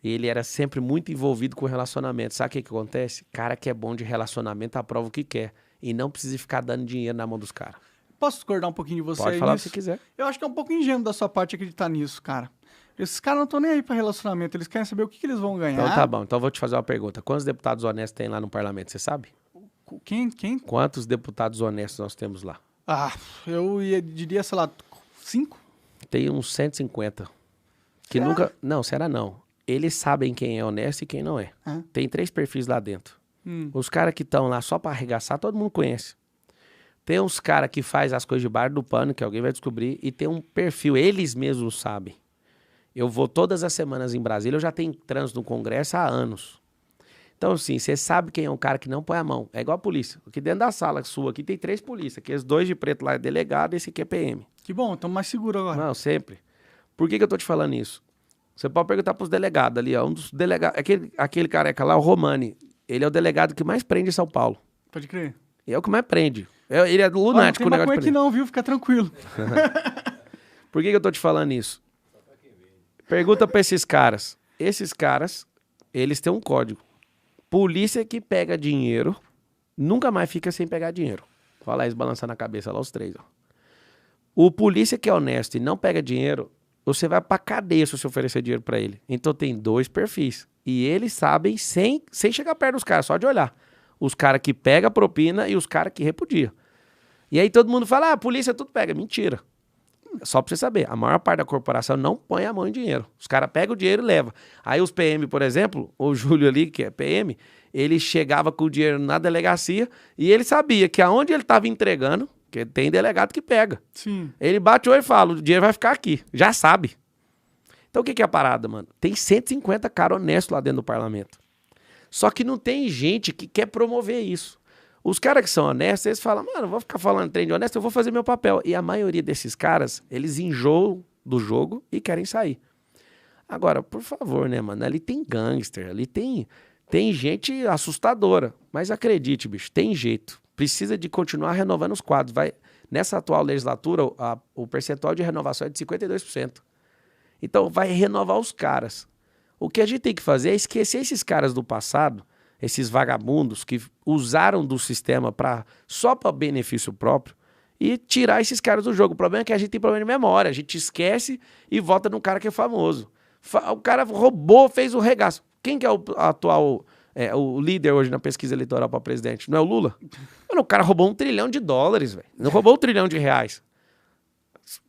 E ele era sempre muito envolvido com relacionamento. Sabe o que acontece? Cara que é bom de relacionamento aprova o que quer. E não precisa ficar dando dinheiro na mão dos caras. Posso discordar um pouquinho de você Pode falar nisso? se quiser. Eu acho que é um pouco ingênuo da sua parte acreditar nisso, cara. Esses caras não estão nem aí pra relacionamento, eles querem saber o que eles vão ganhar. Então tá bom, então eu vou te fazer uma pergunta. Quantos deputados honestos tem lá no parlamento, você sabe? Quem? Quantos deputados honestos nós temos lá? Ah, diria, sei lá, 5? Tem uns 150. Que Será? nunca... Não, será não. Eles sabem quem é honesto e quem não é. Ah. Tem 3 perfis lá dentro. Os caras que estão lá só pra arregaçar, todo mundo conhece. Tem uns caras que faz as coisas de bar do pano, que alguém vai descobrir, e tem um perfil, eles mesmos sabem. Eu vou todas as semanas em Brasília, eu já tenho trânsito no Congresso há anos. Então, assim, você sabe quem é um cara que não põe a mão. É igual a polícia. Aqui dentro da sala sua, aqui tem 3 polícias. Aqueles 2 de preto lá é delegado, esse aqui é PM. Que bom, estamos mais seguros agora. Não, sempre. Por que eu tô te falando isso? Você pode perguntar pros delegados ali, ó. Um dos delegados, aquele careca lá, o Romani, ele é o delegado que mais prende em São Paulo. Pode crer. E é o que mais prende. Ele é lunático. Não tem maconha aqui não, viu? Fica tranquilo. Por que eu tô te falando isso? Pergunta pra esses caras. Esses caras, eles têm um código. Polícia que pega dinheiro, nunca mais fica sem pegar dinheiro. Fala isso, balançando a cabeça lá os três. Ó. O polícia que é honesto e não pega dinheiro, você vai pra cadeia se você oferecer dinheiro pra ele. Então tem 2 perfis. E eles sabem, sem chegar perto dos caras, só de olhar. Os caras que pegam a propina e os caras que repudiam. E aí todo mundo fala, a polícia tudo pega. Mentira. Só pra você saber, a maior parte da corporação não põe a mão em dinheiro. Os caras pegam o dinheiro e levam. Aí os PM, por exemplo, o Júlio ali, que é PM, ele chegava com o dinheiro na delegacia e ele sabia que aonde ele estava entregando, porque tem delegado que pega. Sim. Ele bate o olho e fala, o dinheiro vai ficar aqui. Já sabe. Então o que é a parada, mano? Tem 150 caras honestos lá dentro do parlamento. Só que não tem gente que quer promover isso. Os caras que são honestos, eles falam, mano, eu vou ficar falando trem de honesto, eu vou fazer meu papel. E a maioria desses caras, eles enjoam do jogo e querem sair. Agora, por favor, né, mano? Ali tem gangster, ali tem gente assustadora. Mas acredite, bicho, tem jeito. Precisa de continuar renovando os quadros. Nessa atual legislatura, o percentual de renovação é de 52%. Então, vai renovar os caras. O que a gente tem que fazer é esquecer esses caras do passado, esses vagabundos que usaram do sistema só para benefício próprio e tirar esses caras do jogo. O problema é que a gente tem problema de memória. A gente esquece e volta num cara que é famoso. O cara roubou, fez o regaço. Quem que é o atual... o líder hoje na pesquisa eleitoral para presidente, não é o Lula? Mano, o cara roubou $1 trilhão, velho. Não roubou $1 trilhão.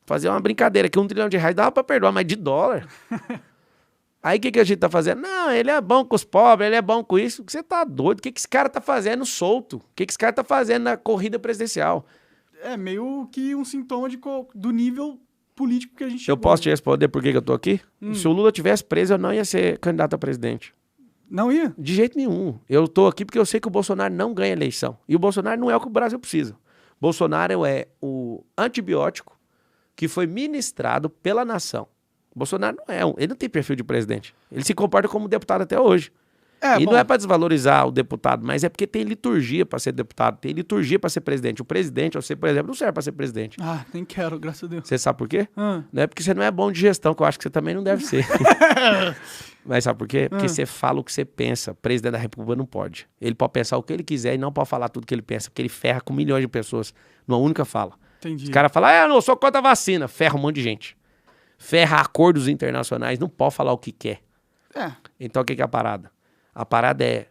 Fazer uma brincadeira que $1 trilhão dava para perdoar, mas de dólar. Aí o que a gente tá fazendo? Não, ele é bom com os pobres, ele é bom com isso. Você tá doido? O que esse cara tá fazendo solto? O que esse cara tá fazendo na corrida presidencial? É meio que um sintoma do nível político que a gente Eu chegou. posso te responder por que eu tô aqui? Se o Lula tivesse preso, eu não ia ser candidato a presidente. Não ia? De jeito nenhum. Eu tô aqui porque eu sei que o Bolsonaro não ganha eleição. E o Bolsonaro não é o que o Brasil precisa. Bolsonaro é o antibiótico que foi ministrado pela nação. O Bolsonaro ele não tem perfil de presidente. Ele se comporta como deputado até hoje. Não é para desvalorizar o deputado, mas é porque tem liturgia para ser deputado, tem liturgia para ser presidente. O presidente, você, por exemplo, não serve para ser presidente. Ah, nem quero, graças a Deus. Você sabe por quê? Não é porque você não é bom de gestão, que eu acho que você também não deve ser. Mas sabe por quê? Porque você fala o que você pensa. O presidente da República não pode. Ele pode pensar o que ele quiser e não pode falar tudo o que ele pensa, porque ele ferra com milhões de pessoas numa única fala. Entendi. Os caras falam, eu não sou contra a vacina. Ferra um monte de gente. Ferra acordos internacionais, não pode falar o que quer. Então o que é a parada? A parada é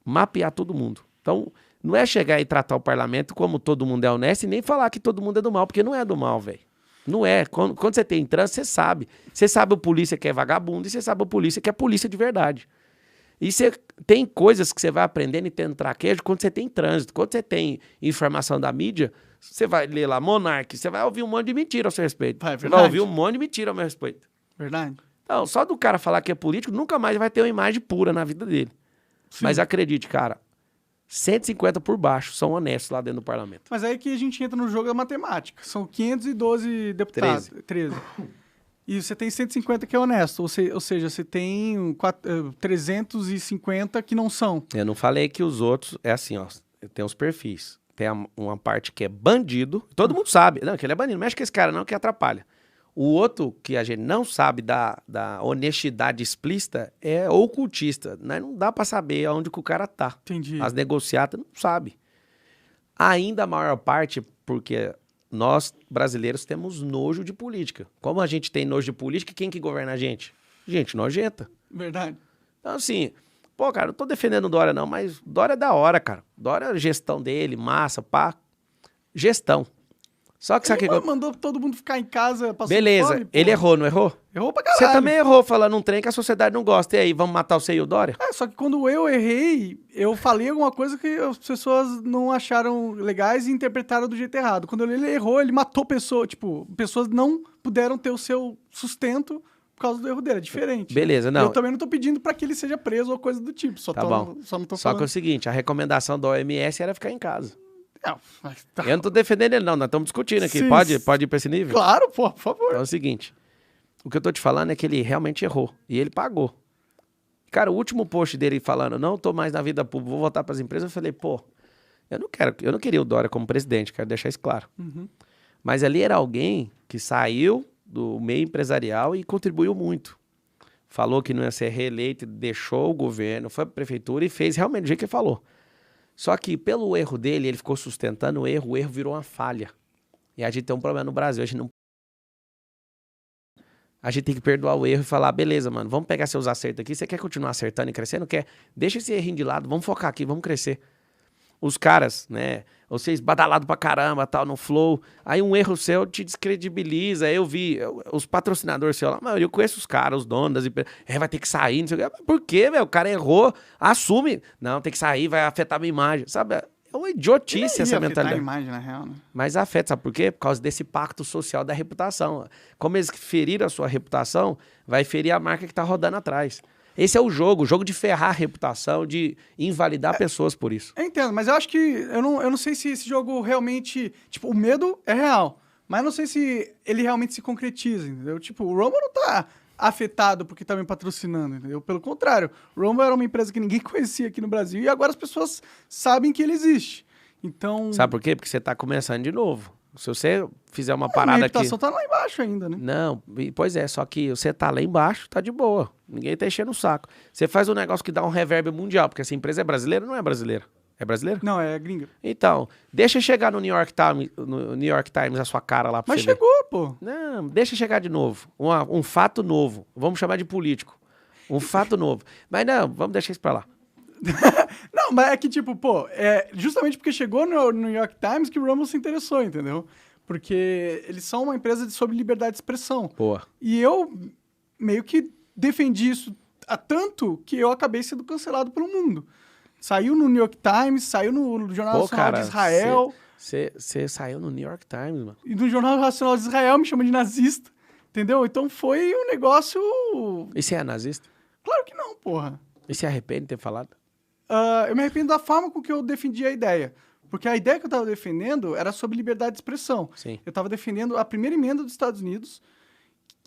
mapear todo mundo. Então, não é chegar e tratar o parlamento como todo mundo é honesto e nem falar que todo mundo é do mal, porque não é do mal, velho. Não é. Quando você tem trânsito, você sabe. Você sabe o polícia que é vagabundo e você sabe o polícia que é polícia de verdade. E você tem coisas que você vai aprendendo e tendo traquejo quando você tem trânsito. Quando você tem informação da mídia, você vai ler lá Monark, você vai ouvir um monte de mentira ao seu respeito. Você vai ouvir um monte de mentira ao meu respeito. Verdade. Então, só do cara falar que é político, nunca mais vai ter uma imagem pura na vida dele. Sim. Mas acredite, cara, 150 por baixo são honestos lá dentro do parlamento. Mas aí que a gente entra no jogo da matemática. São 512 deputados. 13. E você tem 150 que é honesto. Ou seja, você tem 350 que não são. Eu não falei que os outros... É assim, ó. Tem os perfis. Tem uma parte que é bandido. Todo mundo sabe. Não, que ele é bandido. Não mexe com esse cara, não, que atrapalha. O outro que a gente não sabe da honestidade explícita é ocultista. Não dá pra saber aonde que o cara tá. Entendi. As negociatas não sabe. Ainda a maior parte, porque nós, brasileiros, temos nojo de política. Como a gente tem nojo de política, quem que governa a gente? Gente nojenta. Verdade. Então, assim, pô, cara, não tô defendendo o Dória, não, mas Dória é da hora, cara. Dória, a gestão dele, massa, pá. Gestão. Só que ele mandou todo mundo ficar em casa passando beleza, fome, ele errou, não errou? Errou pra caralho. Você também errou falando um trem que a sociedade não gosta. E aí, vamos matar você e o Dória? Só que quando eu errei, eu falei alguma coisa que as pessoas não acharam legais e interpretaram do jeito errado. Quando ele errou, ele matou pessoas. Tipo, pessoas não puderam ter o seu sustento por causa do erro dele. É diferente. Beleza, não. Eu também não tô pedindo pra que ele seja preso ou coisa do tipo. Só não tô falando. Só que é o seguinte, a recomendação da OMS era ficar em casa. Não, mas tá. Eu não tô defendendo ele, não. Nós estamos discutindo aqui. Sim. Pode ir pra esse nível? Claro, pô, por favor. Então é o seguinte. O que eu tô te falando é que ele realmente errou. E ele pagou. Cara, o último post dele falando, não tô mais na vida pública, vou voltar pras empresas, eu falei, pô, eu não queria o Dória como presidente, quero deixar isso claro. Uhum. Mas ali era alguém que saiu do meio empresarial e contribuiu muito. falou que não ia ser reeleito, deixou o governo, foi pra prefeitura e fez realmente do jeito que ele falou. Só que pelo erro dele, ele ficou sustentando o erro virou uma falha. E a gente tem um problema no Brasil, a gente tem que perdoar o erro e falar, beleza, mano, vamos pegar seus acertos aqui, você quer continuar acertando e crescendo? Quer? Deixa esse errinho de lado, vamos focar aqui, vamos crescer. Os caras, né, vocês badalados pra caramba, tal, no flow, aí um erro seu te descredibiliza, eu vi os patrocinadores seus lá, eu conheço os caras, os donos das empresas, vai ter que sair, não sei o que, por quê, velho, o cara errou, assume, não, tem que sair, vai afetar a minha imagem, sabe, é uma idiotice essa mentalidade. A imagem, na real, né? Mas afeta, sabe por quê? Por causa desse pacto social da reputação. Como eles feriram a sua reputação, vai ferir a marca que tá rodando atrás. Esse é o jogo de ferrar a reputação, de invalidar pessoas por isso. Eu entendo, mas eu acho que, eu não sei se esse jogo realmente, tipo, o medo é real, mas eu não sei se ele realmente se concretiza, entendeu? Tipo, o Rumble não tá afetado porque tá me patrocinando, entendeu? Pelo contrário, o Rumble era uma empresa que ninguém conhecia aqui no Brasil e agora as pessoas sabem que ele existe. Então... Sabe por quê? Porque você tá começando de novo. Se você fizer uma parada aqui... A reputação tá lá embaixo ainda, né? Não, pois é, só que você tá lá embaixo, tá de boa. Ninguém tá enchendo o saco. Você faz um negócio que dá um reverb mundial, porque essa empresa é brasileira ou não é brasileira? É brasileira? Não, é gringa. Então, deixa chegar no New York Times a sua cara lá pra Mas você ver. chegou, pô. Não, deixa chegar de novo. Um fato novo. Vamos chamar de político. Um fato novo. Mas não, vamos deixar isso pra lá. Não, mas é que, tipo, pô, é justamente porque chegou no New York Times que o Rumble se interessou, entendeu? Porque eles são uma empresa sobre liberdade de expressão. Boa. E eu meio que defendi isso há tanto que eu acabei sendo cancelado pelo mundo. Saiu no New York Times, saiu no Jornal Nacional de Israel. Você saiu no New York Times, mano. E no Jornal Nacional de Israel me chama de nazista, entendeu? Então foi um negócio... E você é nazista? Claro que não, porra. E se arrepende de ter falado? Eu me arrependo da forma com que eu defendi a ideia. Porque a ideia que eu estava defendendo era sobre liberdade de expressão. Sim. Eu estava defendendo a primeira emenda dos Estados Unidos.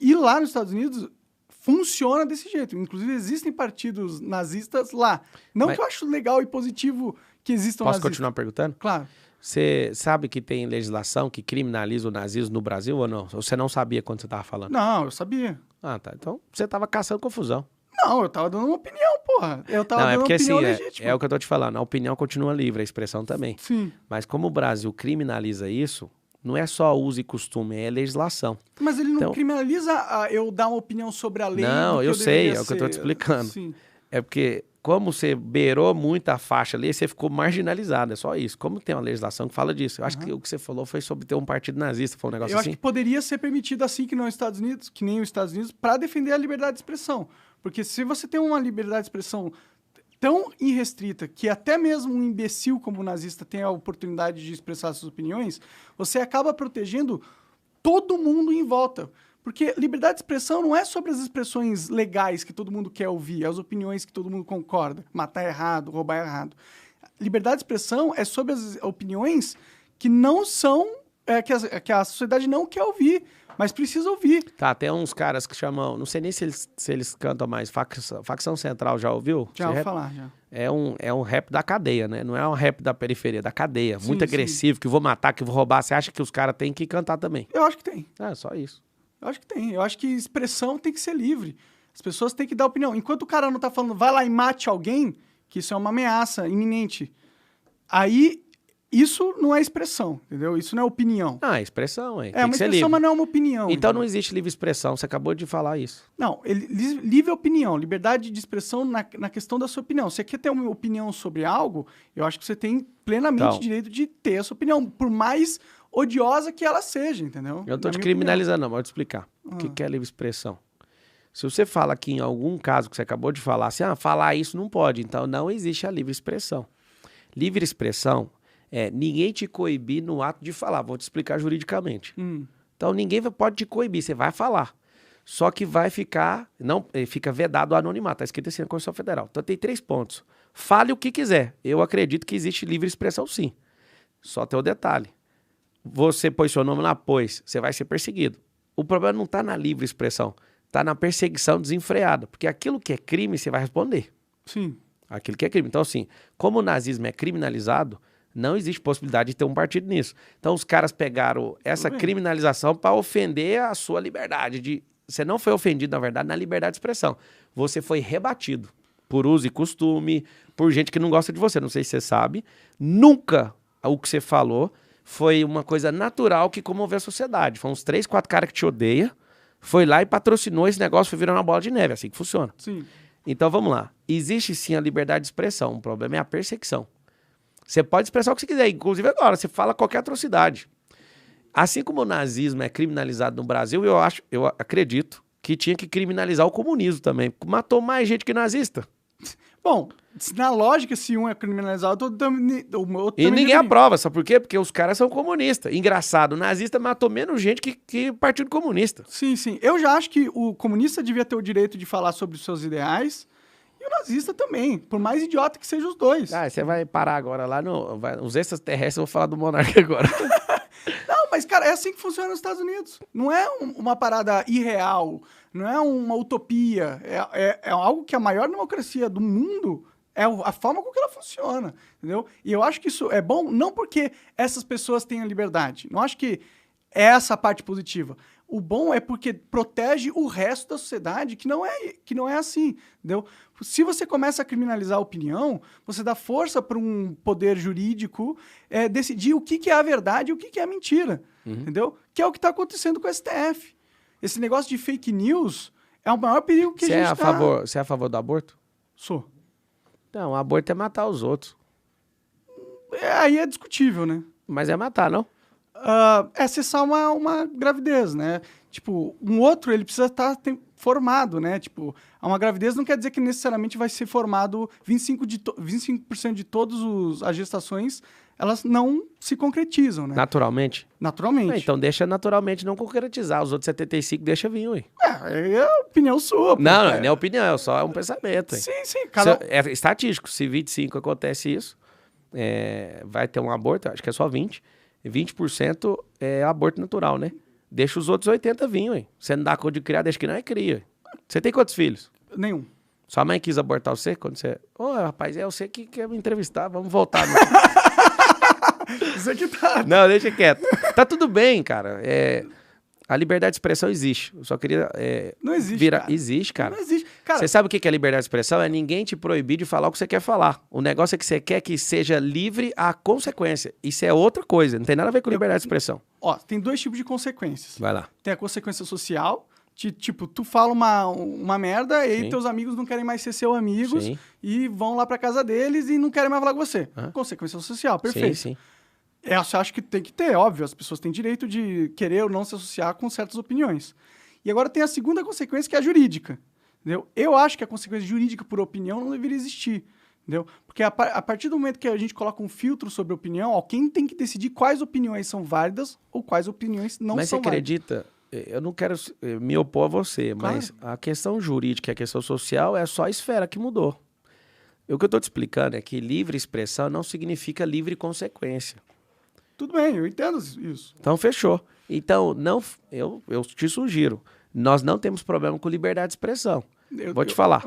E lá nos Estados Unidos funciona desse jeito. Inclusive, existem partidos nazistas lá. Não que eu acho legal e positivo que existam nazistas. Posso continuar perguntando? Claro. Você sabe que tem legislação que criminaliza o nazismo no Brasil ou não? Ou você não sabia quando você estava falando? Não, eu sabia. Ah, tá. Então você estava caçando confusão. Não, eu tava dando uma opinião, porra. Eu tava Não, dando porque uma opinião assim, legítima. é o que eu tô te falando. A opinião continua livre, a expressão também. Sim. Mas como o Brasil criminaliza isso, não é só uso e costume, é legislação. Mas ele não Então, criminaliza eu dar uma opinião sobre a lei. Não, do que eu sei, deveria é o que eu tô te ser. explicando. Sim. É porque, como você beirou muito a faixa ali, você ficou marginalizado, é só isso. Como tem uma legislação que fala disso? Eu acho que o que você falou foi sobre ter um partido nazista, foi um negócio Eu assim? acho que poderia ser permitido assim que não os Estados Unidos, que nem os Estados Unidos, para defender a liberdade de expressão. Porque se você tem uma liberdade de expressão tão irrestrita que até mesmo um imbecil como o nazista tem a oportunidade de expressar suas opiniões, você acaba protegendo todo mundo em volta. Porque liberdade de expressão não é sobre as expressões legais que todo mundo quer ouvir, as opiniões que todo mundo concorda, matar errado, roubar errado. Liberdade de expressão é sobre as opiniões que não são, que a sociedade não quer ouvir, mas precisa ouvir. Tá, tem uns caras que chamam, não sei nem se eles cantam mais, Facção Central, já ouviu? Já ouvi falar, já. É um rap da cadeia, né? Não é um rap da periferia, da cadeia. Sim, muito agressivo, sim. que vou matar, que vou roubar. Você acha que os caras têm que cantar também? Eu acho que tem. É, só isso. Eu acho que tem. Eu acho que expressão tem que ser livre. As pessoas têm que dar opinião. Enquanto o cara não tá falando, vai lá e mate alguém, que isso é uma ameaça iminente, aí isso não é expressão, entendeu? Isso não é opinião. Ah, é expressão, hein? É uma expressão, mas não é uma opinião. Então entendeu? não existe livre expressão, você acabou de falar isso. Não, livre opinião, liberdade de expressão na questão da sua opinião. Você quer ter uma opinião sobre algo, eu acho que você tem plenamente direito de ter essa opinião, por mais odiosa que ela seja, entendeu? Eu não tô te criminalizando, não, mas vou te explicar. O que é livre expressão? Se você fala aqui em algum caso que você acabou de falar, assim, falar isso não pode, então não existe a livre expressão. Livre expressão é ninguém te coibir no ato de falar, vou te explicar juridicamente. Então ninguém pode te coibir, você vai falar. Só que vai ficar, fica vedado o anonimato, tá escrito assim na Constituição Federal. Então tem 3 pontos. Fale o que quiser. Eu acredito que existe livre expressão sim. Só tem o detalhe. Você pôs seu nome lá, você vai ser perseguido. O problema não está na livre expressão, está na perseguição desenfreada, porque aquilo que é crime, você vai responder. Sim. Aquilo que é crime. Então, assim, como o nazismo é criminalizado, não existe possibilidade de ter um partido nisso. Então, os caras pegaram essa criminalização para ofender a sua liberdade de você não foi ofendido, na verdade, na liberdade de expressão. Você foi rebatido por uso e costume, por gente que não gosta de você. Não sei se você sabe. Nunca o que você falou foi uma coisa natural que comoveu a sociedade. Foi uns 3, 4 caras que te odeiam, foi lá e patrocinou esse negócio, foi virando uma bola de neve. Assim que funciona. Sim. Então, vamos lá. Existe, sim, a liberdade de expressão. O problema é a perseguição. Você pode expressar o que você quiser. Inclusive agora, você fala qualquer atrocidade. Assim como o nazismo é criminalizado no Brasil, eu acredito que tinha que criminalizar o comunismo também. Matou mais gente que nazista. Bom, na lógica, se um é criminalizado, o outro E também ninguém deveria. aprova, sabe por quê? Porque os caras são comunistas. Engraçado, o nazista matou menos gente que o Partido Comunista. Sim, sim. Eu já acho que o comunista devia ter o direito de falar sobre os seus ideais e o nazista também, por mais idiota que sejam os dois. Ah, você vai parar agora lá no... Os extraterrestres, eu vou falar do monarca agora. Não, mas, cara, é assim que funciona nos Estados Unidos. Não é uma parada irreal, não é uma utopia. É algo que a maior democracia do mundo é a forma com que ela funciona, entendeu? E eu acho que isso é bom não porque essas pessoas tenham liberdade. Não acho que é essa a parte positiva. O bom é porque protege o resto da sociedade que não é assim, entendeu? Se você começa a criminalizar a opinião, você dá força para um poder jurídico decidir o que é a verdade e o que é a mentira, entendeu? Que é o que está acontecendo com o STF. Esse negócio de fake news é o maior perigo que a gente está... Você é a favor do aborto? Sou. Não, o aborto é matar os outros. Aí é discutível, né? Mas é matar, não? É cessar uma gravidez, né? Tipo, um outro, ele precisa estar formado, né? Tipo, uma gravidez não quer dizer que necessariamente vai ser formado 25% de todas as gestações, elas não se concretizam, né? Naturalmente? Naturalmente. Então deixa naturalmente não concretizar. Os outros 75 deixa vir, ué. É a opinião sua. Pô, Não é opinião, é só um pensamento. Ué. Sim. É estatístico. Se 25 acontece isso, vai ter um aborto, acho que é só 20. 20% é aborto natural, né? Deixa os outros 80 vir, ué. Você não dá conta de criar, deixa que não é cria. Você tem quantos filhos? Nenhum. Sua mãe quis abortar você quando você... Ô, rapaz, é você que quer me entrevistar, vamos voltar. Isso aqui tá... Não, deixa quieto. Tá tudo bem, cara. A liberdade de expressão existe. Eu só queria... Não existe, cara. Existe, cara. Não existe. Cara, Você sabe o que é liberdade de expressão? É ninguém te proibir de falar o que você quer falar. O negócio é que você quer que seja livre a consequência. Isso é outra coisa. Não tem nada a ver com liberdade de expressão. ó, tem dois tipos de consequências. Vai lá. Tem a consequência social, tipo, tu fala uma merda e aí Sim. teus amigos não querem mais ser seus amigos Sim. e vão lá pra casa deles e não querem mais falar com você. Aham. Consequência social, perfeito. Sim. Essa eu acho que tem que ter, óbvio. As pessoas têm direito de querer ou não se associar com certas opiniões. E agora tem a segunda consequência, que é a jurídica. Entendeu? Eu acho que a consequência jurídica por opinião não deveria existir. Entendeu? Porque a partir do momento que a gente coloca um filtro sobre a opinião, quem tem que decidir quais opiniões são válidas ou quais opiniões não Mas são você válidas. acredita... Eu não quero me opor a você, Claro. mas a questão jurídica e a questão social é só a esfera que mudou. O que eu estou te explicando é que livre expressão não significa livre consequência. Tudo bem, eu entendo isso. Então, fechou. Então, eu te sugiro, nós não temos problema com liberdade de expressão. Vou te falar.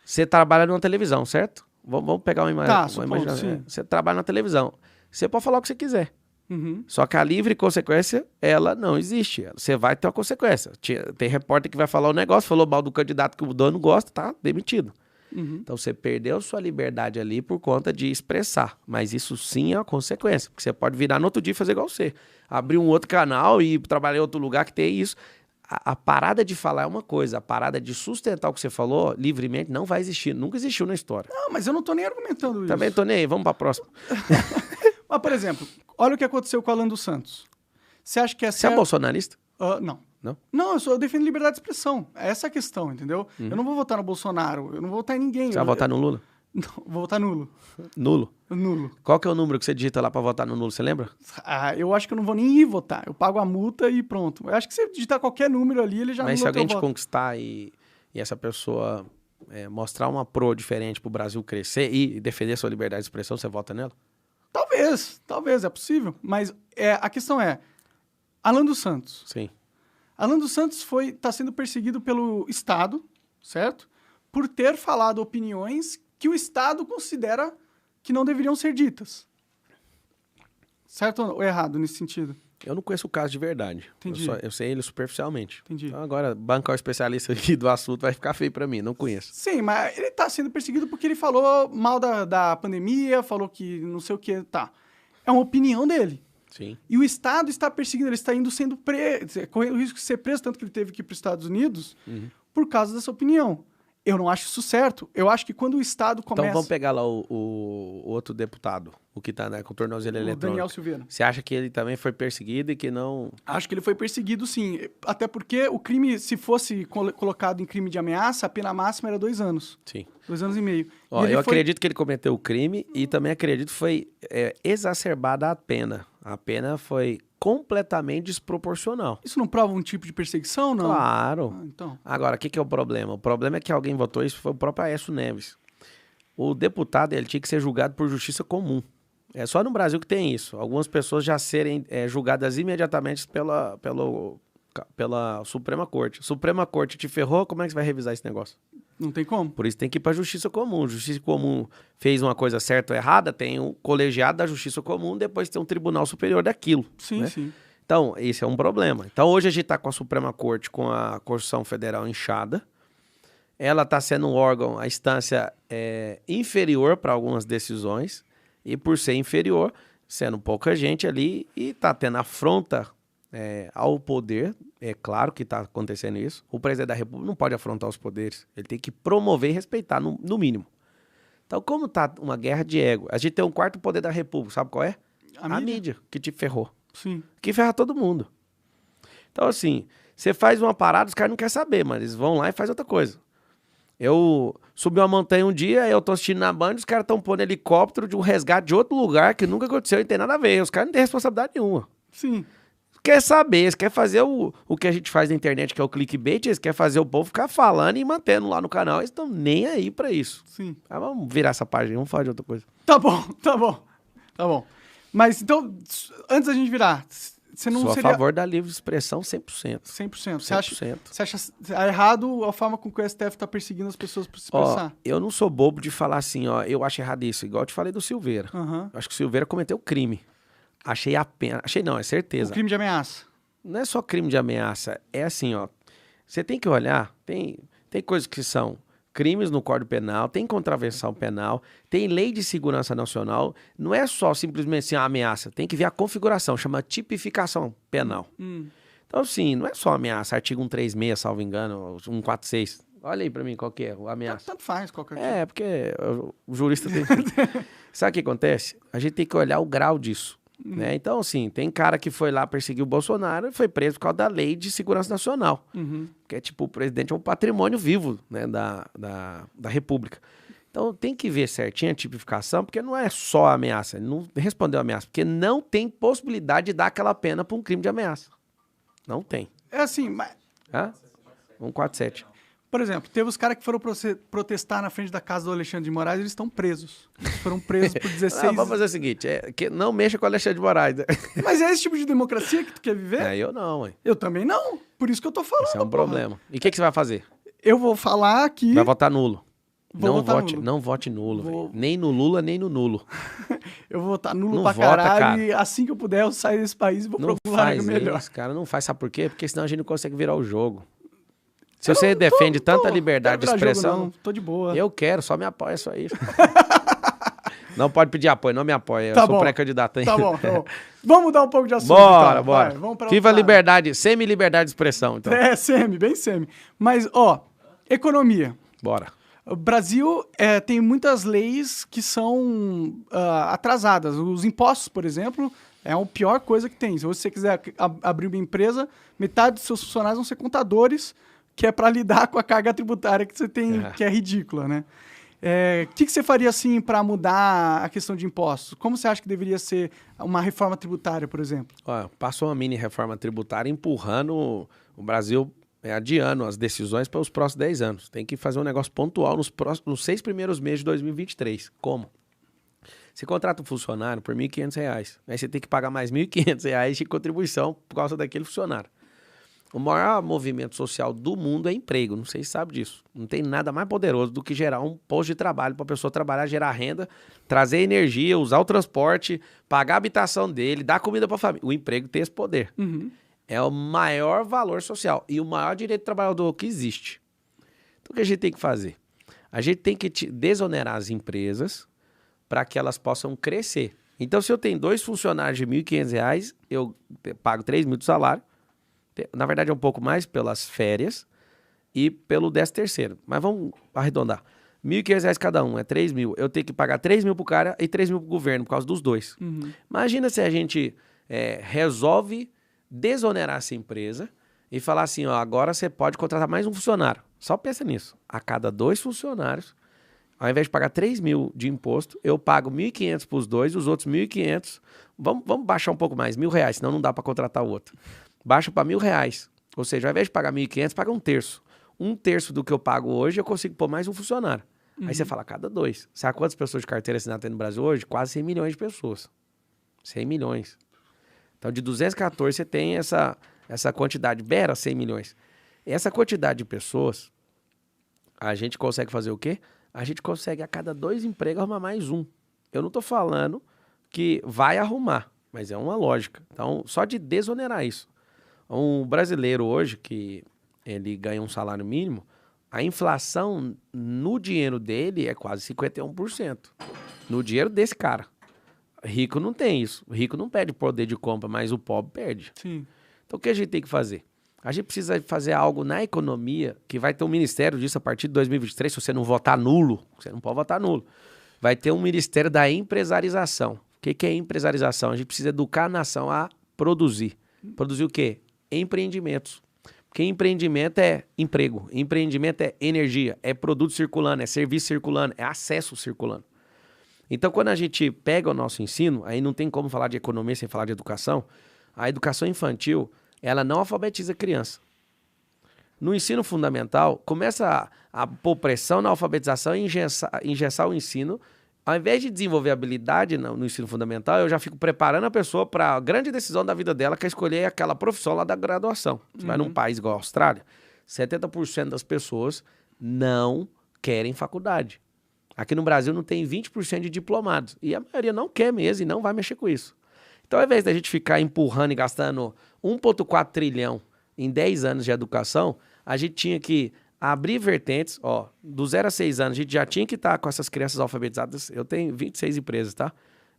Você trabalha numa televisão, certo? Vamos pegar uma imagem. Tá, supondo, sim. Você trabalha na televisão. Você pode falar o que você quiser. Uhum. Só que a livre consequência, ela não existe. Você vai ter uma consequência. Tem repórter que vai falar um negócio, falou mal do candidato que o dono gosta, tá demitido. Uhum. Então você perdeu sua liberdade ali por conta de expressar. Mas isso sim é uma consequência. Porque você pode virar no outro dia e fazer igual você. Abrir um outro canal e trabalhar em outro lugar que tem isso. A parada de falar é uma coisa. A parada de sustentar o que você falou livremente não vai existir. Nunca existiu na história. Não, mas eu não tô nem argumentando isso. Também tô nem aí. Vamos pra próxima. Mas, por exemplo, olha o que aconteceu com o Alan dos Santos. Você acha que é Você é certo... bolsonarista? Não. Não? Não, eu defendo liberdade de expressão. É essa a questão, entendeu? Eu não vou votar no Bolsonaro, eu não vou votar em ninguém. Você vai votar no Lula? Não, vou votar nulo. Nulo? Nulo. Qual que é o número que você digita lá pra votar no nulo? Você lembra? Eu acho que eu não vou nem ir votar. Eu pago a multa e pronto. Eu acho que se você digitar qualquer número ali, ele já Mas se anula teu alguém te voto. conquistar e essa pessoa mostrar uma pro diferente pro Brasil crescer e defender sua liberdade de expressão, você vota nela? Talvez, é possível. Mas a questão é, Alan dos Santos. Sim. Alan dos Santos está sendo perseguido pelo Estado, certo? Por ter falado opiniões que o Estado considera que não deveriam ser ditas. Certo ou errado nesse sentido? Eu não conheço o caso de verdade. Entendi. Eu sei ele superficialmente. Entendi. Então agora, bancar o especialista aqui do assunto vai ficar feio pra mim, não conheço. Sim, mas ele tá sendo perseguido porque ele falou mal da pandemia, falou que não sei o que, tá. É uma opinião dele. Sim. E o Estado está perseguindo, ele está indo sendo preso, correndo o risco de ser preso, tanto que ele teve que ir para os Estados Unidos, por causa dessa opinião. Eu não acho isso certo. Eu acho que quando o Estado começa... Então vamos pegar lá o outro deputado, o que tá, né, com o tornozelo eletrônico. Daniel Silveira. Você acha que ele também foi perseguido e que não... Acho que ele foi perseguido, sim. Até porque o crime, se fosse colocado em crime de ameaça, a pena máxima era 2 anos. Sim. 2 anos e meio. Ó, eu acredito que ele cometeu o crime e também acredito que foi exacerbada a pena. A pena foi completamente desproporcional. Isso não prova um tipo de perseguição, não? Claro. Ah, então. Agora, o que é o problema? O problema é que alguém votou isso, foi o próprio Aécio Neves. O deputado, ele tinha que ser julgado por justiça comum. É só no Brasil que tem isso. Algumas pessoas já serem julgadas imediatamente pela Suprema Corte. Suprema Corte te ferrou, como é que você vai revisar esse negócio? Não tem como. Por isso tem que ir para a Justiça Comum. Justiça Comum fez uma coisa certa ou errada, tem um colegiado da Justiça Comum, depois tem um Tribunal Superior daquilo. Sim, né? sim. Então, esse é um problema. Então, hoje a gente está com a Suprema Corte, com a Constituição Federal inchada. Ela está sendo um órgão, a instância inferior para algumas decisões. E por ser inferior, sendo pouca gente ali, e está tendo afronta ao poder. É claro que está acontecendo isso. O presidente da República não pode afrontar os poderes. Ele tem que promover e respeitar, no mínimo. Então, como está uma guerra de ego, a gente tem um quarto poder da República, sabe qual é? A mídia, que te ferrou. Sim. Que ferra todo mundo. Então, assim, você faz uma parada, os caras não querem saber, mas eles vão lá e fazem outra coisa. Eu subi uma montanha um dia, eu tô assistindo na Band, os caras estão pondo helicóptero de um resgate de outro lugar que nunca aconteceu e não tem nada a ver. Os caras não têm responsabilidade nenhuma. Sim. Quer saber, eles querem fazer o que a gente faz na internet, que é o clickbait, eles querem fazer o povo ficar falando e mantendo lá no canal. Eles estão nem aí pra isso. Sim. Mas vamos virar essa página, vamos falar de outra coisa. Tá bom, tá bom. Tá bom. Mas, então, antes da gente virar, você não Sou seria... a favor da livre expressão 100%. 100%. 100%. Você acha errado a forma com que o STF tá perseguindo as pessoas por se expressar? Eu não sou bobo de falar assim, eu acho errado isso. Igual eu te falei do Silveira. Uhum. Acho que o Silveira cometeu crime. Achei a pena. Achei não, é certeza. O crime de ameaça. Não é só crime de ameaça. É assim, você tem que olhar, tem coisas que são crimes no Código Penal, tem contravenção penal, tem lei de segurança nacional. Não é só simplesmente assim, uma ameaça. Tem que ver a configuração, chama tipificação penal. Então, assim, não é só ameaça. Artigo 136, salvo engano, 146. Olha aí pra mim qual que é a ameaça. Tanto faz, qualquer tipo. Porque o jurista tem... Sabe o que acontece? A gente tem que olhar o grau disso. Né? Então, assim, tem cara que foi lá perseguir o Bolsonaro e foi preso por causa da lei de segurança nacional. Que é tipo, o presidente é um patrimônio vivo, né, da República. Então, tem que ver certinho a tipificação, porque não é só ameaça. Ele não respondeu a ameaça, porque não tem possibilidade de dar aquela pena por um crime de ameaça. Não tem. É assim, mas... 147. Por exemplo, teve os caras que foram protestar na frente da casa do Alexandre de Moraes, eles estão presos. Eles foram presos por 16 anos. Vamos fazer o seguinte, que não mexa com o Alexandre de Moraes. Mas é esse tipo de democracia que tu quer viver? Eu não, ué. Eu também não. Por isso que eu tô falando. Isso é um problema. E o que você vai fazer? Eu vou falar aqui... Vai votar nulo. Não vote nulo, velho. Nem no Lula, nem no nulo. Eu vou votar nulo não pra vota, caralho cara. E assim que eu puder eu saio desse país e vou não procurar faz melhor. Isso, cara. Não faz, sabe por quê? Porque senão a gente não consegue virar o jogo. Se você defende tanta liberdade de expressão... Jogo, não. Tô de boa. Eu quero, só me apoia, só isso. Não pode pedir apoio, não me apoia. Tá eu sou bom. pré-candidato ainda. Tá bom, tá bom. Vamos mudar um pouco de assunto, Bora, então. bora. Vai, vamos pra Viva a outro lado. liberdade, semi-liberdade de expressão, então. Bem semi. Mas, economia. Bora. O Brasil tem muitas leis que são atrasadas. Os impostos, por exemplo, é a pior coisa que tem. Se você quiser abrir uma empresa, metade dos seus funcionários vão ser contadores, que é para lidar com a carga tributária que você tem, que é ridícula, né? O que você faria, assim, para mudar a questão de impostos? Como você acha que deveria ser uma reforma tributária, por exemplo? Passou uma mini reforma tributária empurrando o Brasil... adiando as decisões para os próximos 10 anos. Tem que fazer um negócio pontual nos 6 primeiros meses de 2023. Como? Você contrata um funcionário por R$ 1.500. Aí você tem que pagar mais R$ 1.500 de contribuição por causa daquele funcionário. O maior movimento social do mundo é emprego. Não sei se sabe disso. Não tem nada mais poderoso do que gerar um posto de trabalho para a pessoa trabalhar, gerar renda, trazer energia, usar o transporte, pagar a habitação dele, dar comida para a família. O emprego tem esse poder. Uhum. É o maior valor social e o maior direito do trabalhador que existe. Então, o que a gente tem que fazer? A gente tem que desonerar as empresas para que elas possam crescer. Então, se eu tenho 2 funcionários de R$ 1.500, eu pago 3.000 de salário. Na verdade, é um pouco mais pelas férias e pelo 13º. Mas vamos arredondar. R$ 1.500 cada um, é 3.000. Eu tenho que pagar 3.000 pro cara e 3.000 pro governo, por causa dos 2. Uhum. Imagina se a gente resolve desonerar essa empresa e falar assim, ó, agora você pode contratar mais um funcionário. Só pensa nisso. A cada 2 funcionários, ao invés de pagar 3.000 de imposto, eu pago 1.500 para os 2, os outros 1.500. Vamos baixar um pouco mais, R$ 1.000, senão não dá para contratar o outro. Baixa para R$ 1.000. Ou seja, ao invés de pagar 1.500, paga 1/3. 1/3 do que eu pago hoje, eu consigo pôr mais um funcionário. Aí você fala, cada 2. Sabe quantas pessoas de carteira assinada tem no Brasil hoje? Quase 100 milhões de pessoas. 100 milhões. Então, de 214, você tem essa quantidade, beira 100 milhões. Essa quantidade de pessoas, a gente consegue fazer o quê? A gente consegue, a cada 2 empregos, arrumar mais um. Eu não estou falando que vai arrumar, mas é uma lógica. Então, só de desonerar isso. Um brasileiro hoje, que ele ganha um salário mínimo, a inflação no dinheiro dele é quase 51%. No dinheiro desse cara. Rico não tem isso. O rico não perde poder de compra, mas o pobre perde. Sim. Então, o que a gente tem que fazer? A gente precisa fazer algo na economia, que vai ter um ministério disso a partir de 2023, se você não votar nulo, você não pode votar nulo. Vai ter um ministério da empresarização. O que é empresarização? A gente precisa educar a nação a produzir. Produzir o quê? Empreendimentos. Porque empreendimento é emprego, empreendimento é energia, é produto circulando, é serviço circulando, é acesso circulando. Então, quando a gente pega o nosso ensino, aí não tem como falar de economia sem falar de educação, a educação infantil, ela não alfabetiza a criança. No ensino fundamental, começa a pôr pressão na alfabetização e engessar o ensino. Ao invés de desenvolver habilidade no ensino fundamental, eu já fico preparando a pessoa para a grande decisão da vida dela, que é escolher aquela profissão lá da graduação. Você vai num país igual a Austrália, 70% das pessoas não querem faculdade. Aqui no Brasil não tem 20% de diplomados. E a maioria não quer mesmo e não vai mexer com isso. Então, ao invés da gente ficar empurrando e gastando 1,4 trilhão em 10 anos de educação, a gente tinha que abrir vertentes, ó, do 0 a 6 anos, a gente já tinha que estar com essas crianças alfabetizadas. Eu tenho 26 empresas, tá?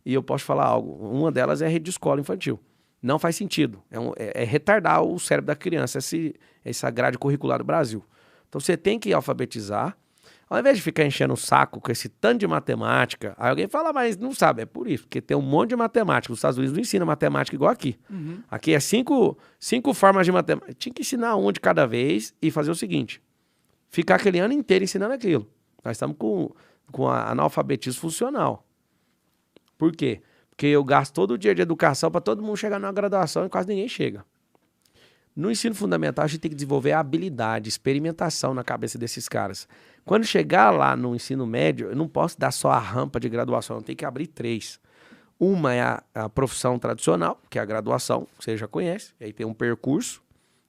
E eu posso falar algo. Uma delas é a rede de escola infantil. Não faz sentido. É retardar o cérebro da criança, essa grade curricular do Brasil. Então, você tem que alfabetizar. Ao invés de ficar enchendo o saco com esse tanto de matemática, aí alguém fala, mas não sabe. É por isso, porque tem um monte de matemática. Os Estados Unidos não ensinam matemática igual aqui. Uhum. Aqui é cinco formas de matemática. Tinha que ensinar um de cada vez e fazer o seguinte. Ficar aquele ano inteiro ensinando aquilo. Nós estamos com analfabetismo funcional. Por quê? Porque eu gasto todo o dia de educação para todo mundo chegar na graduação e quase ninguém chega. No ensino fundamental, a gente tem que desenvolver a habilidade, experimentação na cabeça desses caras. Quando chegar lá no ensino médio, eu não posso dar só a rampa de graduação, eu tenho que abrir 3. Uma é a profissão tradicional, que é a graduação, que você já conhece, aí tem um percurso,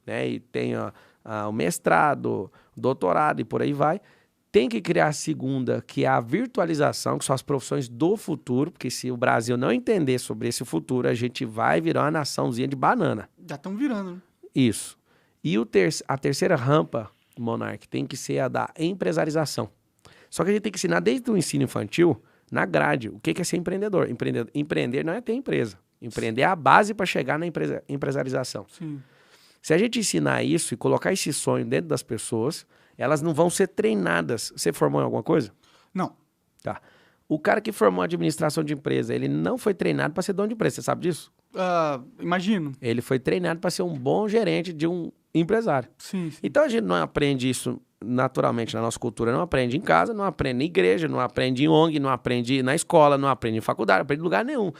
né, e tem o mestrado, doutorado e por aí vai. Tem que criar a segunda, que é a virtualização, que são as profissões do futuro, porque se o Brasil não entender sobre esse futuro, a gente vai virar uma naçãozinha de banana. Já estão virando, né? Isso. E a terceira rampa, Monark, tem que ser a da empresarização. Só que a gente tem que ensinar desde o ensino infantil, na grade, o que é ser empreendedor. Empreender não é ter empresa. Empreender é a base para chegar na empresarização. Sim. Se a gente ensinar isso e colocar esse sonho dentro das pessoas, elas não vão ser treinadas. Você formou em alguma coisa? Não. Tá. O cara que formou administração de empresa, ele não foi treinado para ser dono de empresa. Você sabe disso? Imagino. Ele foi treinado para ser um bom gerente de um empresário. Sim. Então a gente não aprende isso naturalmente na nossa cultura. Não aprende em casa, não aprende na igreja, não aprende em ONG, não aprende na escola, não aprende em faculdade, não aprende em lugar nenhum.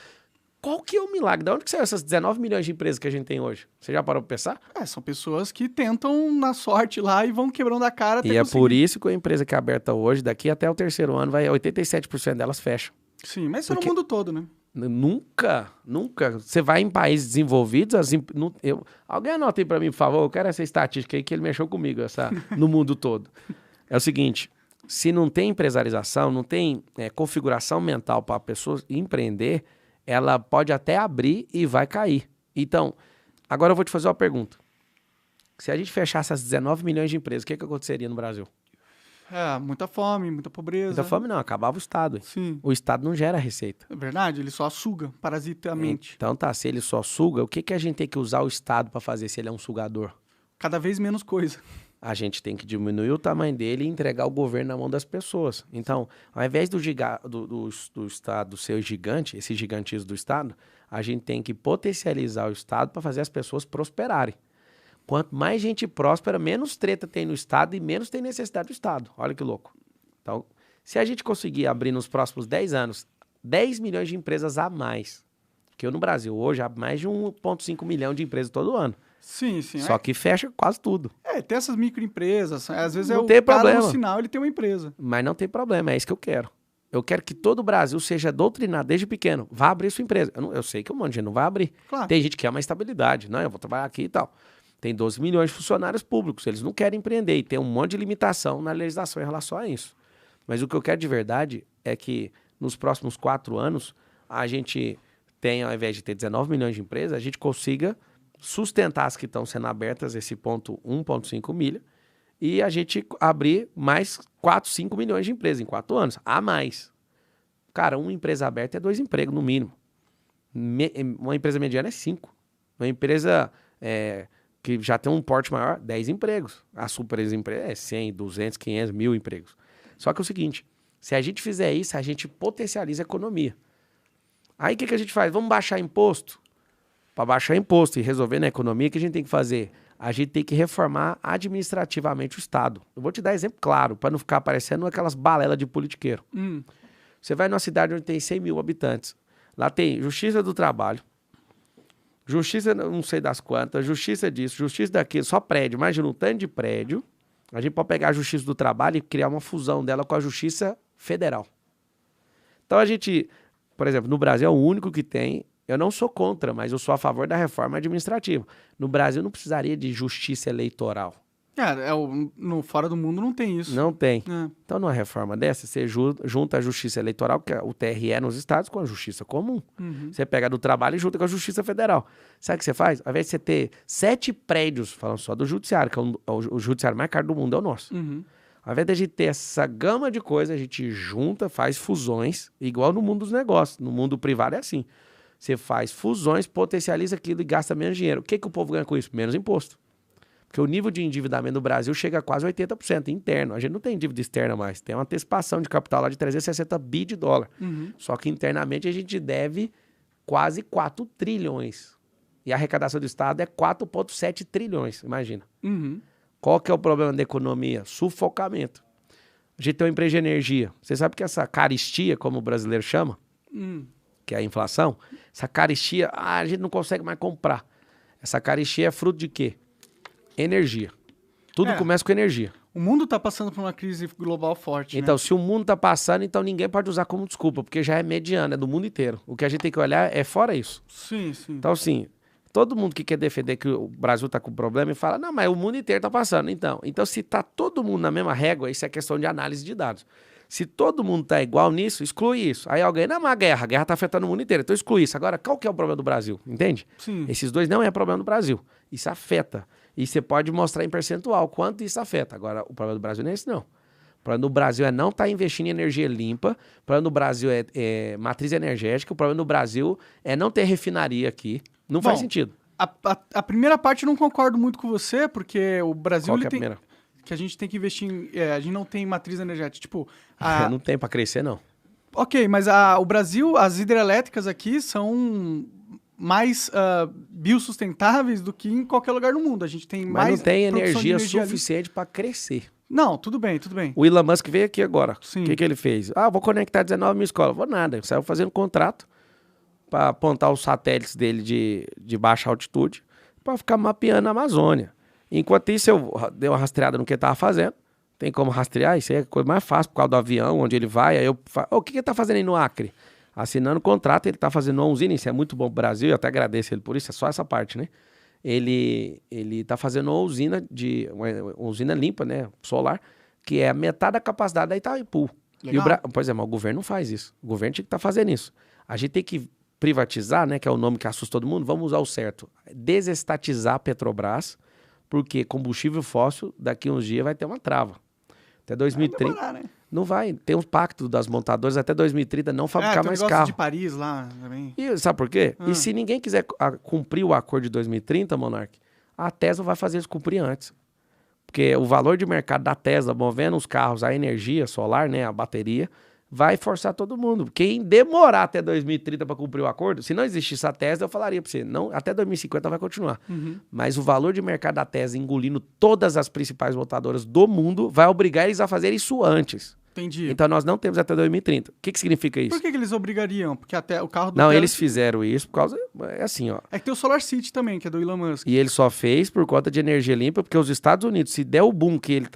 Qual que é o milagre? De onde que saiu essas 19 milhões de empresas que a gente tem hoje? Você já parou para pensar? São pessoas que tentam na sorte lá e vão quebrando a cara até E conseguir. É por isso que a empresa que é aberta hoje, daqui até o 3º ano, 87% delas fecham. Sim, mas isso é no mundo todo, né? Nunca. Você vai em países desenvolvidos, alguém anota aí pra mim, por favor, eu quero essa estatística aí que ele mexeu comigo, no mundo todo. É o seguinte, se não tem empresarização, não tem configuração mental para a pessoa empreender, ela pode até abrir e vai cair. Então, agora eu vou te fazer uma pergunta. Se a gente fechasse as 19 milhões de empresas, o que aconteceria no Brasil? Muita fome, muita pobreza. Muita fome não, acabava o Estado. Sim. O Estado não gera receita. É verdade, ele só suga parasitamente. Então tá, se ele só suga, o que a gente tem que usar o Estado para fazer se ele é um sugador? Cada vez menos coisa. A gente tem que diminuir o tamanho dele e entregar o governo na mão das pessoas. Então, ao invés do Estado ser gigante, esse gigantismo do Estado, a gente tem que potencializar o Estado para fazer as pessoas prosperarem. Quanto mais gente próspera, menos treta tem no Estado e menos tem necessidade do Estado. Olha que louco. Então, se a gente conseguir abrir nos próximos 10 anos 10 milhões de empresas a mais, que eu no Brasil hoje há mais de 1,5 milhão de empresas todo ano. Sim. Só que fecha quase tudo. Tem essas microempresas, às vezes não o tem cara problema. no sinal, ele tem uma empresa. Mas não tem problema, é isso que eu quero. Eu quero que todo o Brasil seja doutrinado desde pequeno. Vá abrir sua empresa. Eu sei que um monte de gente não vai abrir. Claro. Tem gente que quer uma estabilidade. Não, eu vou trabalhar aqui e tal. Tem 12 milhões de funcionários públicos. Eles não querem empreender e tem um monte de limitação na legislação em relação a isso. Mas o que eu quero de verdade é que nos próximos 4 anos a gente tenha, ao invés de ter 19 milhões de empresas, a gente consiga sustentar as que estão sendo abertas, esse ponto 1,5 milha, e a gente abrir mais 4, 5 milhões de empresas em 4 anos, a mais. Cara, uma empresa aberta é 2 empregos, no mínimo. Uma empresa mediana é 5. Uma empresa que já tem um porte maior, 10 empregos. A super empresa é 100, 200, 500, 1.000 empregos. Só que é o seguinte, se a gente fizer isso, a gente potencializa a economia. Aí o que a gente faz? Vamos baixar imposto? Para baixar imposto e resolver na economia, o que a gente tem que fazer? A gente tem que reformar administrativamente o Estado. Eu vou te dar exemplo claro, para não ficar parecendo aquelas balelas de politiqueiro. Você vai numa cidade onde tem 100 mil habitantes. Lá tem Justiça do Trabalho, Justiça não sei das quantas, Justiça disso, Justiça daquilo, só prédio. Imagina um tanto de prédio. A gente pode pegar a Justiça do Trabalho e criar uma fusão dela com a Justiça Federal. Então a gente, por exemplo, no Brasil é o único que tem. Eu não sou contra, mas eu sou a favor da reforma administrativa. No Brasil não precisaria de justiça eleitoral. No fora do mundo não tem isso. Não tem. Então, numa reforma dessa, você junta a justiça eleitoral, que é o TRE nos estados, com a justiça comum. Você pega do trabalho e junta com a justiça federal. Sabe o que você faz? Ao invés de você ter 7 prédios, falando só do judiciário, que é o judiciário mais caro do mundo, é o nosso. Ao invés de a gente ter essa gama de coisas, a gente junta, faz fusões, igual no mundo dos negócios. No mundo privado é assim. Você faz fusões, potencializa aquilo e gasta menos dinheiro. O que o povo ganha com isso? Menos imposto. Porque o nível de endividamento no Brasil chega a quase 80% interno. A gente não tem dívida externa mais. Tem uma antecipação de capital lá de 360 bi de dólar. Só que internamente a gente deve quase 4 trilhões. E a arrecadação do Estado é 4,7 trilhões, imagina. Qual que é o problema da economia? Sufocamento. A gente tem uma empresa de energia. Você sabe que essa caristia, como o brasileiro chama, que é a inflação, essa caristia, a gente não consegue mais comprar. Essa caristia é fruto de quê? Energia. Tudo começa com energia. O mundo está passando por uma crise global forte, Então, se o mundo está passando, então ninguém pode usar como desculpa, porque já é mediano, é do mundo inteiro. O que a gente tem que olhar é fora isso. Sim. Então, assim, todo mundo que quer defender que o Brasil está com problema e fala, não, mas o mundo inteiro está passando. Então, se está todo mundo na mesma régua, isso é questão de análise de dados. Se todo mundo está igual nisso, exclui isso. Aí alguém, não, mas a guerra está afetando o mundo inteiro, então exclui isso. Agora, qual que é o problema do Brasil? Entende? Sim. Esses dois não é problema do Brasil. Isso afeta. E você pode mostrar em percentual quanto isso afeta. Agora, o problema do Brasil não é esse, não. O problema do Brasil é não estar investindo em energia limpa. O problema do Brasil é matriz energética. O problema do Brasil é não ter refinaria aqui. Não faz sentido. A primeira parte eu não concordo muito com você, porque o Brasil... Qual que é a primeira? Que a gente tem que investir em... a gente não tem matriz energética. Tipo... Não tem para crescer, não. Ok, mas o Brasil, as hidrelétricas aqui são mais biossustentáveis do que em qualquer lugar do mundo. A gente tem mais... Mas não tem energia ali. suficiente para crescer. Não, tudo bem. O Elon Musk veio aqui agora. Sim. O que ele fez? Vou conectar 19 mil escolas. Vou nada. Saiu fazendo contrato para apontar os satélites dele de baixa altitude para ficar mapeando a Amazônia. Enquanto isso, eu dei uma rastreada no que ele estava fazendo. Tem como rastrear? Isso aí é a coisa mais fácil por causa do avião, onde ele vai. Aí eu falo, o que ele está fazendo aí no Acre? Assinando o contrato, ele tá fazendo uma usina, isso é muito bom pro Brasil, eu até agradeço ele por isso, é só essa parte, né? Ele tá fazendo uma usina limpa, né, solar, que é a metade da capacidade da Itaipu. Pois é, mas o governo não faz isso. O governo tinha que estar fazendo isso. A gente tem que privatizar, né, que é o nome que assusta todo mundo, vamos usar o certo. Desestatizar a Petrobras, porque combustível fóssil, daqui uns dias vai ter uma trava. Até 2030. Vai demorar, né? Não vai. Tem um pacto das montadoras até 2030 não fabricar mais carro. De Paris lá também. E sabe por quê? E se ninguém quiser cumprir o acordo de 2030, Monark, a Tesla vai fazer isso cumprir antes. Porque o valor de mercado da Tesla, movendo os carros, a energia solar, né, a bateria, vai forçar todo mundo. Quem demorar até 2030 para cumprir o acordo, se não existisse a Tesla, eu falaria para você, não, até 2050 vai continuar. Mas o valor de mercado da Tesla, engolindo todas as principais montadoras do mundo, vai obrigar eles a fazer isso antes. Entendi. Então nós não temos até 2030. O que significa isso? Por que eles obrigariam? Porque até o carro do Não, Tesla... eles fizeram isso por causa... É assim, ó. É que tem o Solar City também, que é do Elon Musk. E ele só fez por conta de energia limpa, porque os Estados Unidos, se der o boom que ele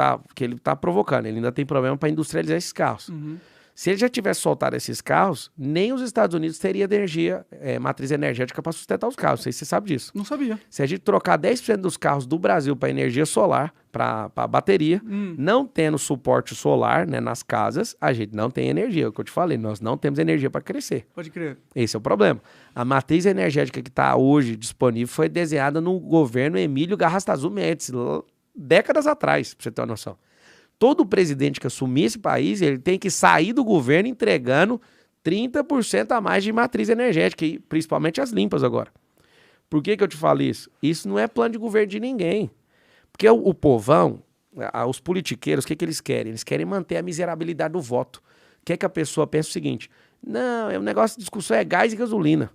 tá provocando, ele ainda tem problema para industrializar esses carros. Se ele já tivesse soltado esses carros, nem os Estados Unidos teria energia, matriz energética para sustentar os carros. Não sei se você sabe disso. Não sabia. Se a gente trocar 10% dos carros do Brasil para energia solar, para bateria, não tendo suporte solar, né, nas casas, a gente não tem energia. É o que eu te falei, nós não temos energia para crescer. Pode crer. Esse é o problema. A matriz energética que está hoje disponível foi desenhada no governo Emílio Garrastazu Médici, décadas atrás, para você ter uma noção. Todo presidente que assumir esse país, ele tem que sair do governo entregando 30% a mais de matriz energética, e principalmente as limpas agora. Por que eu te falo isso? Isso não é plano de governo de ninguém. Porque o povão, os politiqueiros, o que eles querem? Eles querem manter a miserabilidade do voto. Quer que a pessoa pense o seguinte, não, o negócio de discussão é gás e gasolina.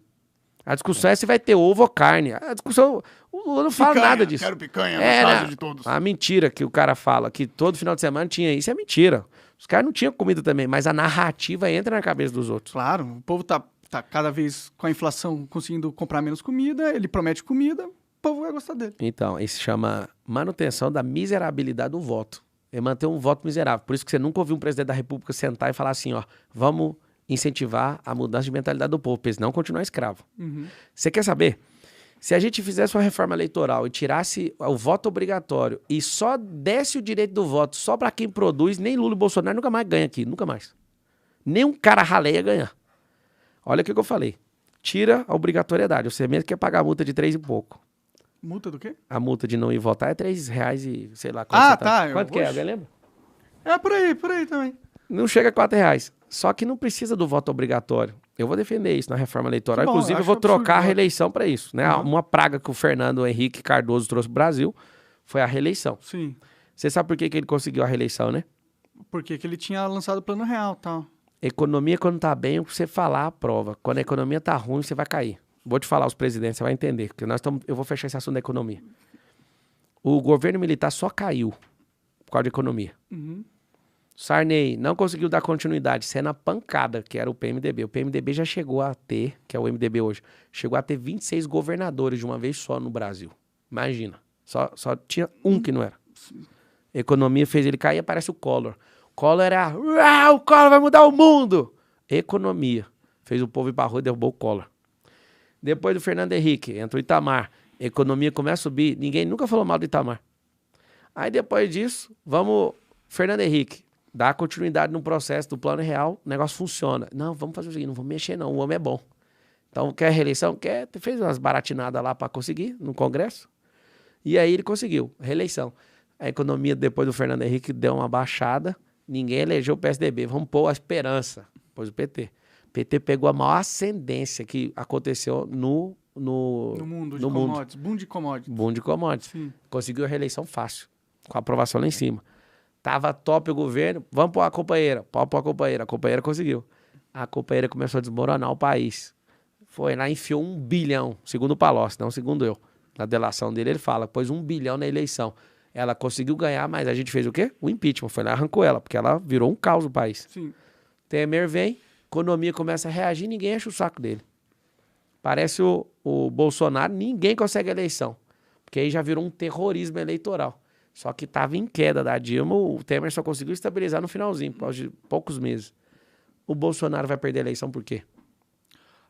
A discussão é se vai ter ovo ou carne. A discussão, o Lula não fala nada disso. Quero picanha, na casa de todos. A mentira que o cara fala, que todo final de semana tinha isso, é mentira. Os caras não tinham comida também, mas a narrativa entra na cabeça dos outros. Claro, o povo tá cada vez com a inflação conseguindo comprar menos comida, ele promete comida, o povo vai gostar dele. Então, isso chama manutenção da miserabilidade do voto. É manter um voto miserável. Por isso que você nunca ouviu um presidente da República sentar e falar assim, ó, vamos incentivar a mudança de mentalidade do povo, para eles não continuar escravo. Você quer saber? Se a gente fizesse uma reforma eleitoral e tirasse o voto obrigatório e só desse o direito do voto só para quem produz, nem Lula e Bolsonaro nunca mais ganha aqui, nunca mais. Nem um cara ralé ia ganhar. Olha o que eu falei. Tira a obrigatoriedade. Você mesmo quer pagar a multa de 3 e pouco. Multa do quê? A multa de não ir votar é R$3 e sei lá. Tá. Quanto que é? Alguém lembra? É por aí também. Não chega a R$4. Só que não precisa do voto obrigatório. Eu vou defender isso na reforma eleitoral. Bom, inclusive, eu vou trocar a reeleição para isso. Né? Uma praga que o Fernando Henrique Cardoso trouxe para o Brasil foi a reeleição. Sim. Você sabe por que ele conseguiu a reeleição, né? Porque ele tinha lançado o Plano Real e tal. Economia, quando tá bem, você falar a prova. Quando a economia tá ruim, você vai cair. Vou te falar os presidentes, você vai entender. Porque eu vou fechar esse assunto da economia. O governo militar só caiu por causa da economia. Sarney não conseguiu dar continuidade, sendo a pancada, que era o PMDB. O PMDB já chegou a ter, que é o MDB hoje, chegou a ter 26 governadores de uma vez só no Brasil. Imagina. Só tinha um que não era. A economia fez ele cair e aparece o Collor. Collor era, o Collor vai mudar o mundo. Economia. Fez o povo ir pra rua e derrubou o Collor. Depois do Fernando Henrique, entra o Itamar. A economia começa a subir. Ninguém nunca falou mal do Itamar. Aí depois disso, Fernando Henrique. Dá continuidade no processo do Plano Real, o negócio funciona. Não, vamos fazer o seguinte, não vamos mexer não, o homem é bom. Então, quer reeleição? Fez umas baratinadas lá para conseguir no Congresso. E aí ele conseguiu, reeleição. A economia depois do Fernando Henrique deu uma baixada, ninguém elegeu o PSDB. Vamos pôr a esperança, pôs o PT. O PT pegou a maior ascendência que aconteceu no mundo de commodities. Boom de commodities. Boom de commodities. Sim. Conseguiu a reeleição fácil, com a aprovação lá em cima. Tava top o governo, vamos pôr a companheira. Pode pôr a companheira conseguiu. A companheira começou a desmoronar o país. Foi lá e enfiou 1 bilhão, segundo o Palocci, não segundo eu. Na delação dele ele fala, pôs 1 bilhão na eleição. Ela conseguiu ganhar, mas a gente fez o quê? O impeachment, foi lá e arrancou ela, porque ela virou um caos o país. Sim. Temer vem, economia começa a reagir, ninguém enche o saco dele. Parece o Bolsonaro, ninguém consegue eleição, porque aí já virou um terrorismo eleitoral. Só que estava em queda da Dilma, o Temer só conseguiu estabilizar no finalzinho, por causa de poucos meses. O Bolsonaro vai perder a eleição por quê?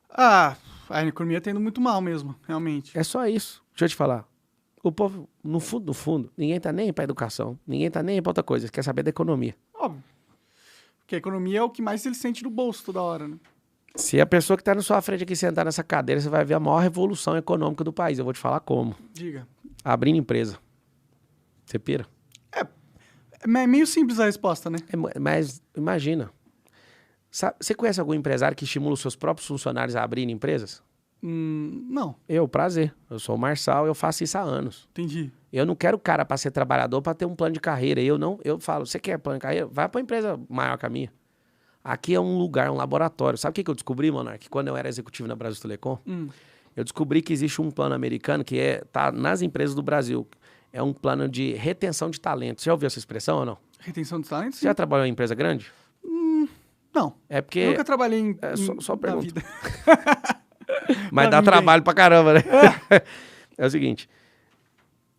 Ah, a economia tá indo muito mal mesmo, realmente. É só isso. Deixa eu te falar. O povo, no fundo, ninguém tá nem pra educação, ninguém tá nem pra outra coisa, quer saber da economia. Óbvio. Porque a economia é o que mais ele sente no bolso toda hora, né? Se a pessoa que tá na sua frente aqui sentar nessa cadeira, você vai ver a maior revolução econômica do país. Eu vou te falar como. Diga. Abrindo empresa. Você pira? É meio simples a resposta, né? Mas imagina. Você conhece algum empresário que estimula os seus próprios funcionários a abrirem empresas? Não, Prazer. Eu sou o Marçal, eu faço isso há anos. entendi. Eu não quero o cara para ser trabalhador, para ter um plano de carreira. Eu falo, você quer plano de carreira? Vai para uma empresa maior que a minha. Aqui é um lugar, um laboratório. Sabe o que eu descobri, Monark? Quando eu era executivo na Brasil Telecom, eu descobri que existe um plano americano que tá nas empresas do Brasil. É um plano de retenção de talentos. Já ouviu essa expressão ou não? Retenção de talentos? Você já trabalhou em empresa grande? Não. É porque... Nunca trabalhei só na pergunta. vida. Mas Pra dá ninguém. trabalho pra caramba, né? É o seguinte,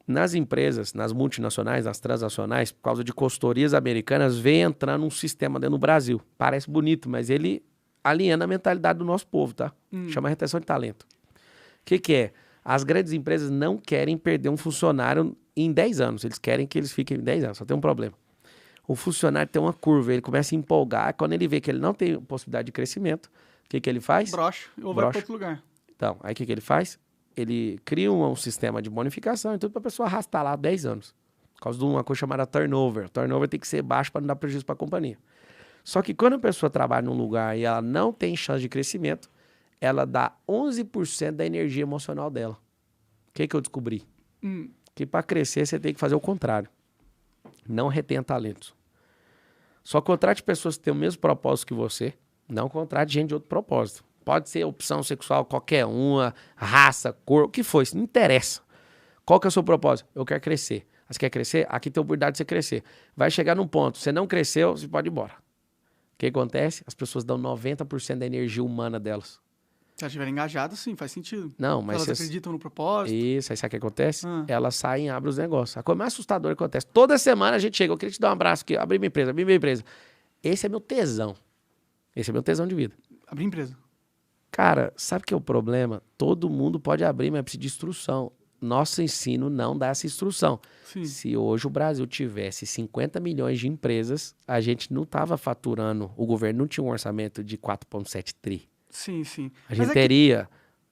nas empresas, nas multinacionais, nas transnacionais, por causa de consultorias americanas, vem entrando um sistema dentro do Brasil. Parece bonito, mas ele aliena a mentalidade do nosso povo, tá? Chama retenção de talento. O que é? As grandes empresas não querem perder um funcionário em 10 anos. Eles querem que eles fiquem 10 anos. Só tem um problema. O funcionário tem uma curva, ele começa a empolgar. Quando ele vê que ele não tem possibilidade de crescimento, o que ele faz? Brocha. Ou vai para outro lugar. Então, aí o que ele faz? Ele cria um sistema de bonificação e tudo para a pessoa arrastar lá 10 anos. Por causa de uma coisa chamada turnover. Turnover tem que ser baixo para não dar prejuízo para a companhia. Só que quando a pessoa trabalha num lugar e ela não tem chance de crescimento, ela dá 11% da energia emocional dela. O que eu descobri? Que para crescer você tem que fazer o contrário. Não retenha talentos. Só contrate pessoas que têm o mesmo propósito que você. Não contrate gente de outro propósito. Pode ser opção sexual qualquer uma, raça, cor, o que for, isso não interessa. Qual que é o seu propósito? Eu quero crescer. Você quer crescer? Aqui tem a oportunidade de você crescer. Vai chegar num ponto, você não cresceu, você pode ir embora. O que acontece? As pessoas dão 90% da energia humana delas. Se elas estiverem engajadas, sim, faz sentido. Não, mas Elas acreditam no propósito. Isso, aí sabe o que acontece? Elas saem e abrem os negócios. A coisa mais assustadora que acontece. Toda semana a gente chega, eu queria te dar um abraço aqui, abrir minha empresa. Esse é meu tesão. Esse é meu tesão de vida. Abrir empresa. Cara, sabe o que é o problema? Todo mundo pode abrir, mas precisa de instrução. Nosso ensino não dá essa instrução. Sim. Se hoje o Brasil tivesse 50 milhões de empresas, a gente não estava faturando, o governo não tinha um orçamento de 4,7 tri. Sim, sim. A gente teria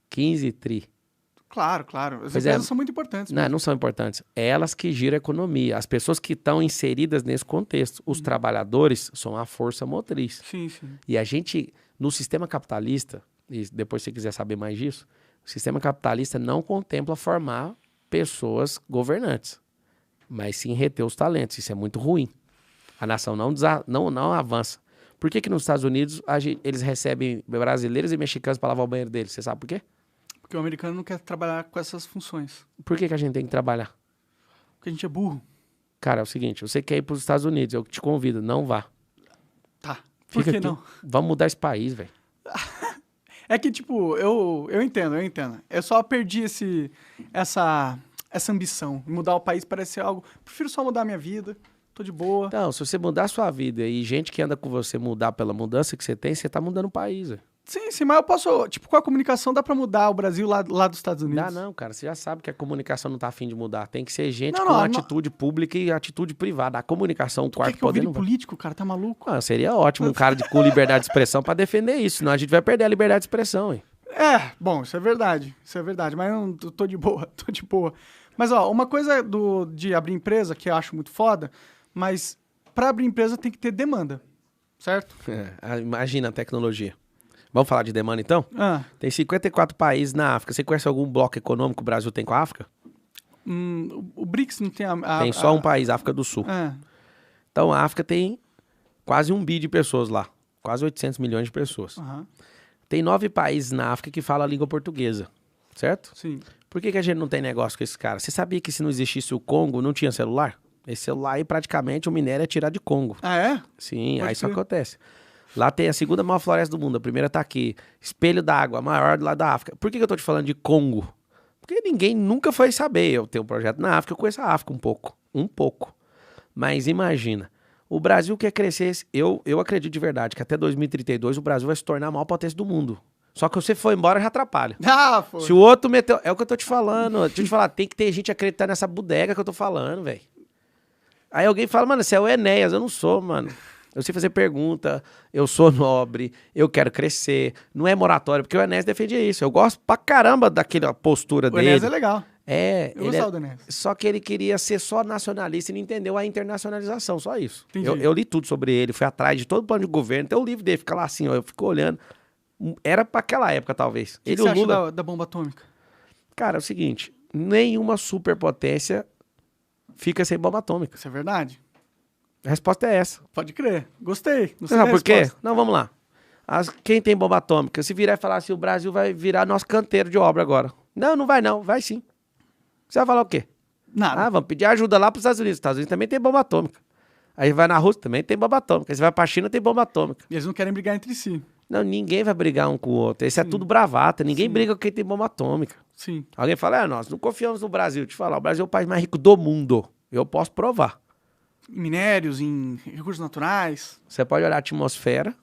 15 tri. Claro. As Pois empresas são muito importantes. Não são importantes. É elas que giram a economia. As pessoas que estão inseridas nesse contexto. Os trabalhadores são a força motriz. Sim. E a gente, no sistema capitalista, e depois se você quiser saber mais disso, o sistema capitalista não contempla formar pessoas governantes, mas sim reter os talentos. Isso é muito ruim. A nação não avança. Por que nos Estados Unidos eles recebem brasileiros e mexicanos para lavar o banheiro deles? Você sabe por quê? Porque o americano não quer trabalhar com essas funções. Por que a gente tem que trabalhar? Porque a gente é burro. Cara, é o seguinte, você quer ir para os Estados Unidos, eu te convido, não vá. Tá. Por que aqui. não? Vamos mudar esse país, velho. É que, tipo, eu entendo. Eu só perdi essa ambição. Mudar o país parece ser algo... Prefiro só mudar a minha vida, tô de boa. Então, se você mudar a sua vida e gente que anda com você mudar pela mudança que você tem, você tá mudando o país, velho. Sim, mas eu posso... Tipo, com a comunicação dá pra mudar o Brasil lá dos Estados Unidos. Dá não, cara. Você já sabe que a comunicação não tá afim de mudar. Tem que ser gente Não, com não, atitude pública e atitude privada. A comunicação, o Quer quarto que eu poder vire não vai. político, cara? Tá maluco? Ah, seria ótimo um cara com liberdade de expressão pra defender isso. Senão a gente vai perder a liberdade de expressão, hein? Bom, isso é verdade. Mas eu não tô de boa, Mas, ó, uma coisa de abrir empresa, que eu acho muito foda, mas pra abrir empresa tem que ter demanda, certo? Imagina a tecnologia. Vamos falar de demanda, então? Tem 54 países na África. Você conhece algum bloco econômico que o Brasil tem com a África? O BRICS não tem Tem só um país, África do Sul. Então, a África tem quase 1 bi de pessoas lá. Quase 800 milhões de pessoas. Tem 9 países na África que falam a língua portuguesa, certo? Sim. Por que a gente não tem negócio com esses caras? Você sabia que se não existisse o Congo, não tinha celular? Esse celular aí, praticamente, o minério é tirado de Congo. Ah, é? Sim, Pode aí isso crer. acontece. Lá tem a segunda maior floresta do mundo. A primeira tá aqui. Espelho d'água, a maior do lado da África. Por que eu tô te falando de Congo? Porque ninguém nunca foi saber. Eu tenho um projeto na África, eu conheço a África um pouco. Mas imagina, o Brasil quer crescer. Eu acredito de verdade que até 2032 o Brasil vai se tornar a maior potência do mundo. Só que você foi embora, já atrapalha. Ah, pô. Se o outro meteu... É o que eu tô te falando. Deixa eu te falar, tem que ter gente acreditando nessa bodega que eu tô falando, velho. Aí alguém fala, mano, você é o Enéas. Eu não sou, mano. Eu sei fazer pergunta, eu sou nobre, eu quero crescer. Não é moratório, porque o Enéas defendia isso. Eu gosto pra caramba daquela postura dele. O Enéas é legal. É, Eu gostava do Enéas. Só que ele queria ser só nacionalista e não entendeu a internacionalização, só isso. Entendi. Eu li tudo sobre ele, fui atrás de todo o plano de governo, tem o livro dele, fica lá assim, ó, eu fico olhando. Era pra aquela época, talvez. O que Ele você e o acha Lula... da bomba atômica? Cara, é o seguinte, nenhuma superpotência fica sem bomba atômica. Isso é verdade? A resposta é essa. Pode crer. Gostei. Você sabe por quê? Não, vamos lá. Quem tem bomba atômica, se virar e falar assim, o Brasil vai virar nosso canteiro de obra agora. Não, não vai não, vai sim. Você vai falar o quê? Nada. Ah, vamos pedir ajuda lá para os Estados Unidos. Os Estados Unidos também tem bomba atômica. Aí vai na Rússia, também tem bomba atômica. Aí você vai para a China, tem bomba atômica. E eles não querem brigar entre si. Não, ninguém vai brigar um com o outro. Isso é tudo bravata. Ninguém briga com quem tem bomba atômica. Sim. Alguém fala, nós não confiamos no Brasil. Te falar, o Brasil é o país mais rico do mundo. Eu posso provar. Em minérios, em recursos naturais. Você pode olhar a atmosfera,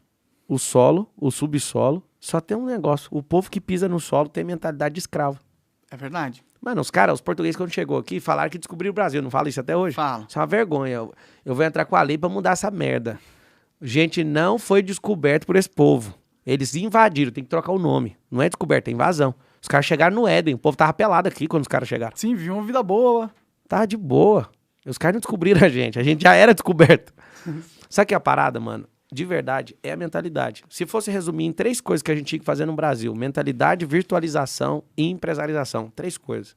o solo, o subsolo. Só tem um negócio. O povo que pisa no solo tem mentalidade de escravo. É verdade. Mano, os portugueses, quando chegou aqui, falaram que descobriram o Brasil. Não fala isso até hoje? Fala. Isso é uma vergonha. Eu vou entrar com a lei pra mudar essa merda. Gente, não foi descoberto por esse povo. Eles invadiram, tem que trocar o nome. Não é descoberto, é invasão. Os caras chegaram no Éden. O povo tava pelado aqui quando os caras chegaram. Sim, viviam uma vida boa. Tava de boa. Os caras não descobriram a gente já era descoberto. Sabe que é a parada, mano? De verdade, é a mentalidade. Se fosse resumir em 3 coisas que a gente tinha que fazer no Brasil: mentalidade, virtualização e empresarização. 3 coisas.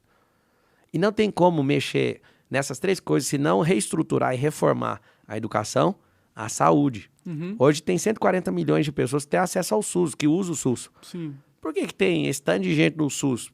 E não tem como mexer nessas 3 coisas se não reestruturar e reformar a educação, a saúde. Hoje tem 140 milhões de pessoas que têm acesso ao SUS, que usam o SUS. Sim. Por que tem esse tanto de gente no SUS?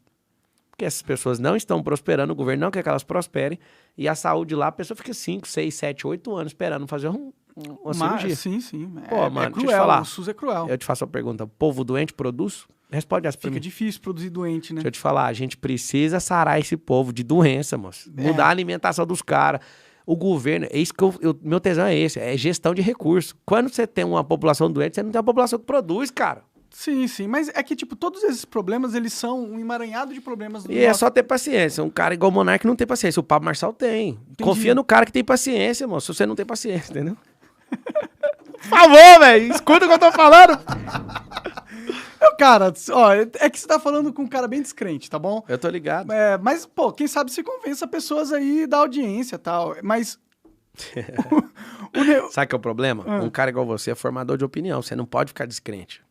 Porque essas pessoas não estão prosperando, o governo não quer que elas prosperem, e a saúde lá, a pessoa fica 5, 6, 7, 8 anos esperando fazer uma cirurgia. Sim, sim. Pô, mano, é deixa eu te cruel, falar. o SUS é cruel. Eu te faço uma pergunta, o povo doente produz? Responde essa pra Fica mim. difícil produzir doente, né? Deixa eu te falar, a gente precisa sarar esse povo de doença, moço. Mudar a alimentação dos caras. O governo, é isso que meu tesão é esse, é gestão de recursos. Quando você tem uma população doente, você não tem uma população que produz, cara. Sim, sim. Mas é que, tipo, todos esses problemas, eles são um emaranhado de problemas. E é só ter paciência. Um cara igual o Monark não tem paciência. O Pablo Marçal tem. Entendi. Confia no cara que tem paciência, moço. Se você não tem paciência, entendeu? Por favor, velho. Escuta o que eu tô falando. Cara, ó, é que você tá falando com um cara bem descrente, tá bom? Eu tô ligado. Mas, pô, quem sabe você convença pessoas aí da audiência e tal. Mas... Sabe que é o problema? Um cara igual você é formador de opinião. Você não pode ficar descrente.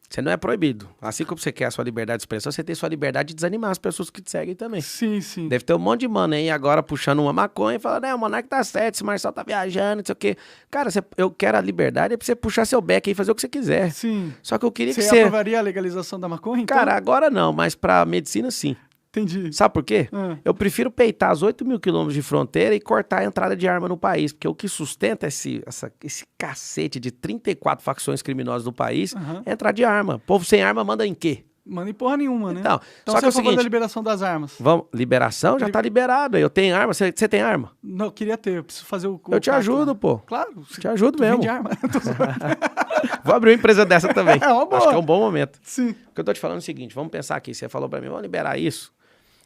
Você não é proibido. Assim como você quer a sua liberdade de expressão, você tem sua liberdade de desanimar as pessoas que te seguem também. Sim, sim. Deve ter um monte de mano aí agora puxando uma maconha e falando, o Monark tá certo, esse Marçal tá viajando, não sei o quê. Cara, eu quero a liberdade é pra você puxar seu beck aí e fazer o que você quiser. Sim. Só que eu queria que Você você... aprovaria a legalização da maconha, então? Cara, agora não, mas pra medicina sim. Entendi. Sabe por quê? Eu prefiro peitar os 8.000 quilômetros de fronteira e cortar a entrada de arma no país, porque o que sustenta esse cacete de 34 facções criminosas no país é entrar de arma. Povo sem arma manda em quê? Manda em porra nenhuma, né? Então Então só você que é o a favor seguinte, da liberação das armas? vamos, liberação já tá liberado. Eu tenho arma, você tem arma? Não, eu queria ter, eu preciso fazer o Eu te ajudo, pô. Claro. Te ajudo tu mesmo. vende arma. Vou abrir uma empresa dessa também. É uma boa. Acho que é um bom momento. Sim. O que eu tô te falando é o seguinte, vamos pensar aqui, você falou pra mim, vamos liberar isso.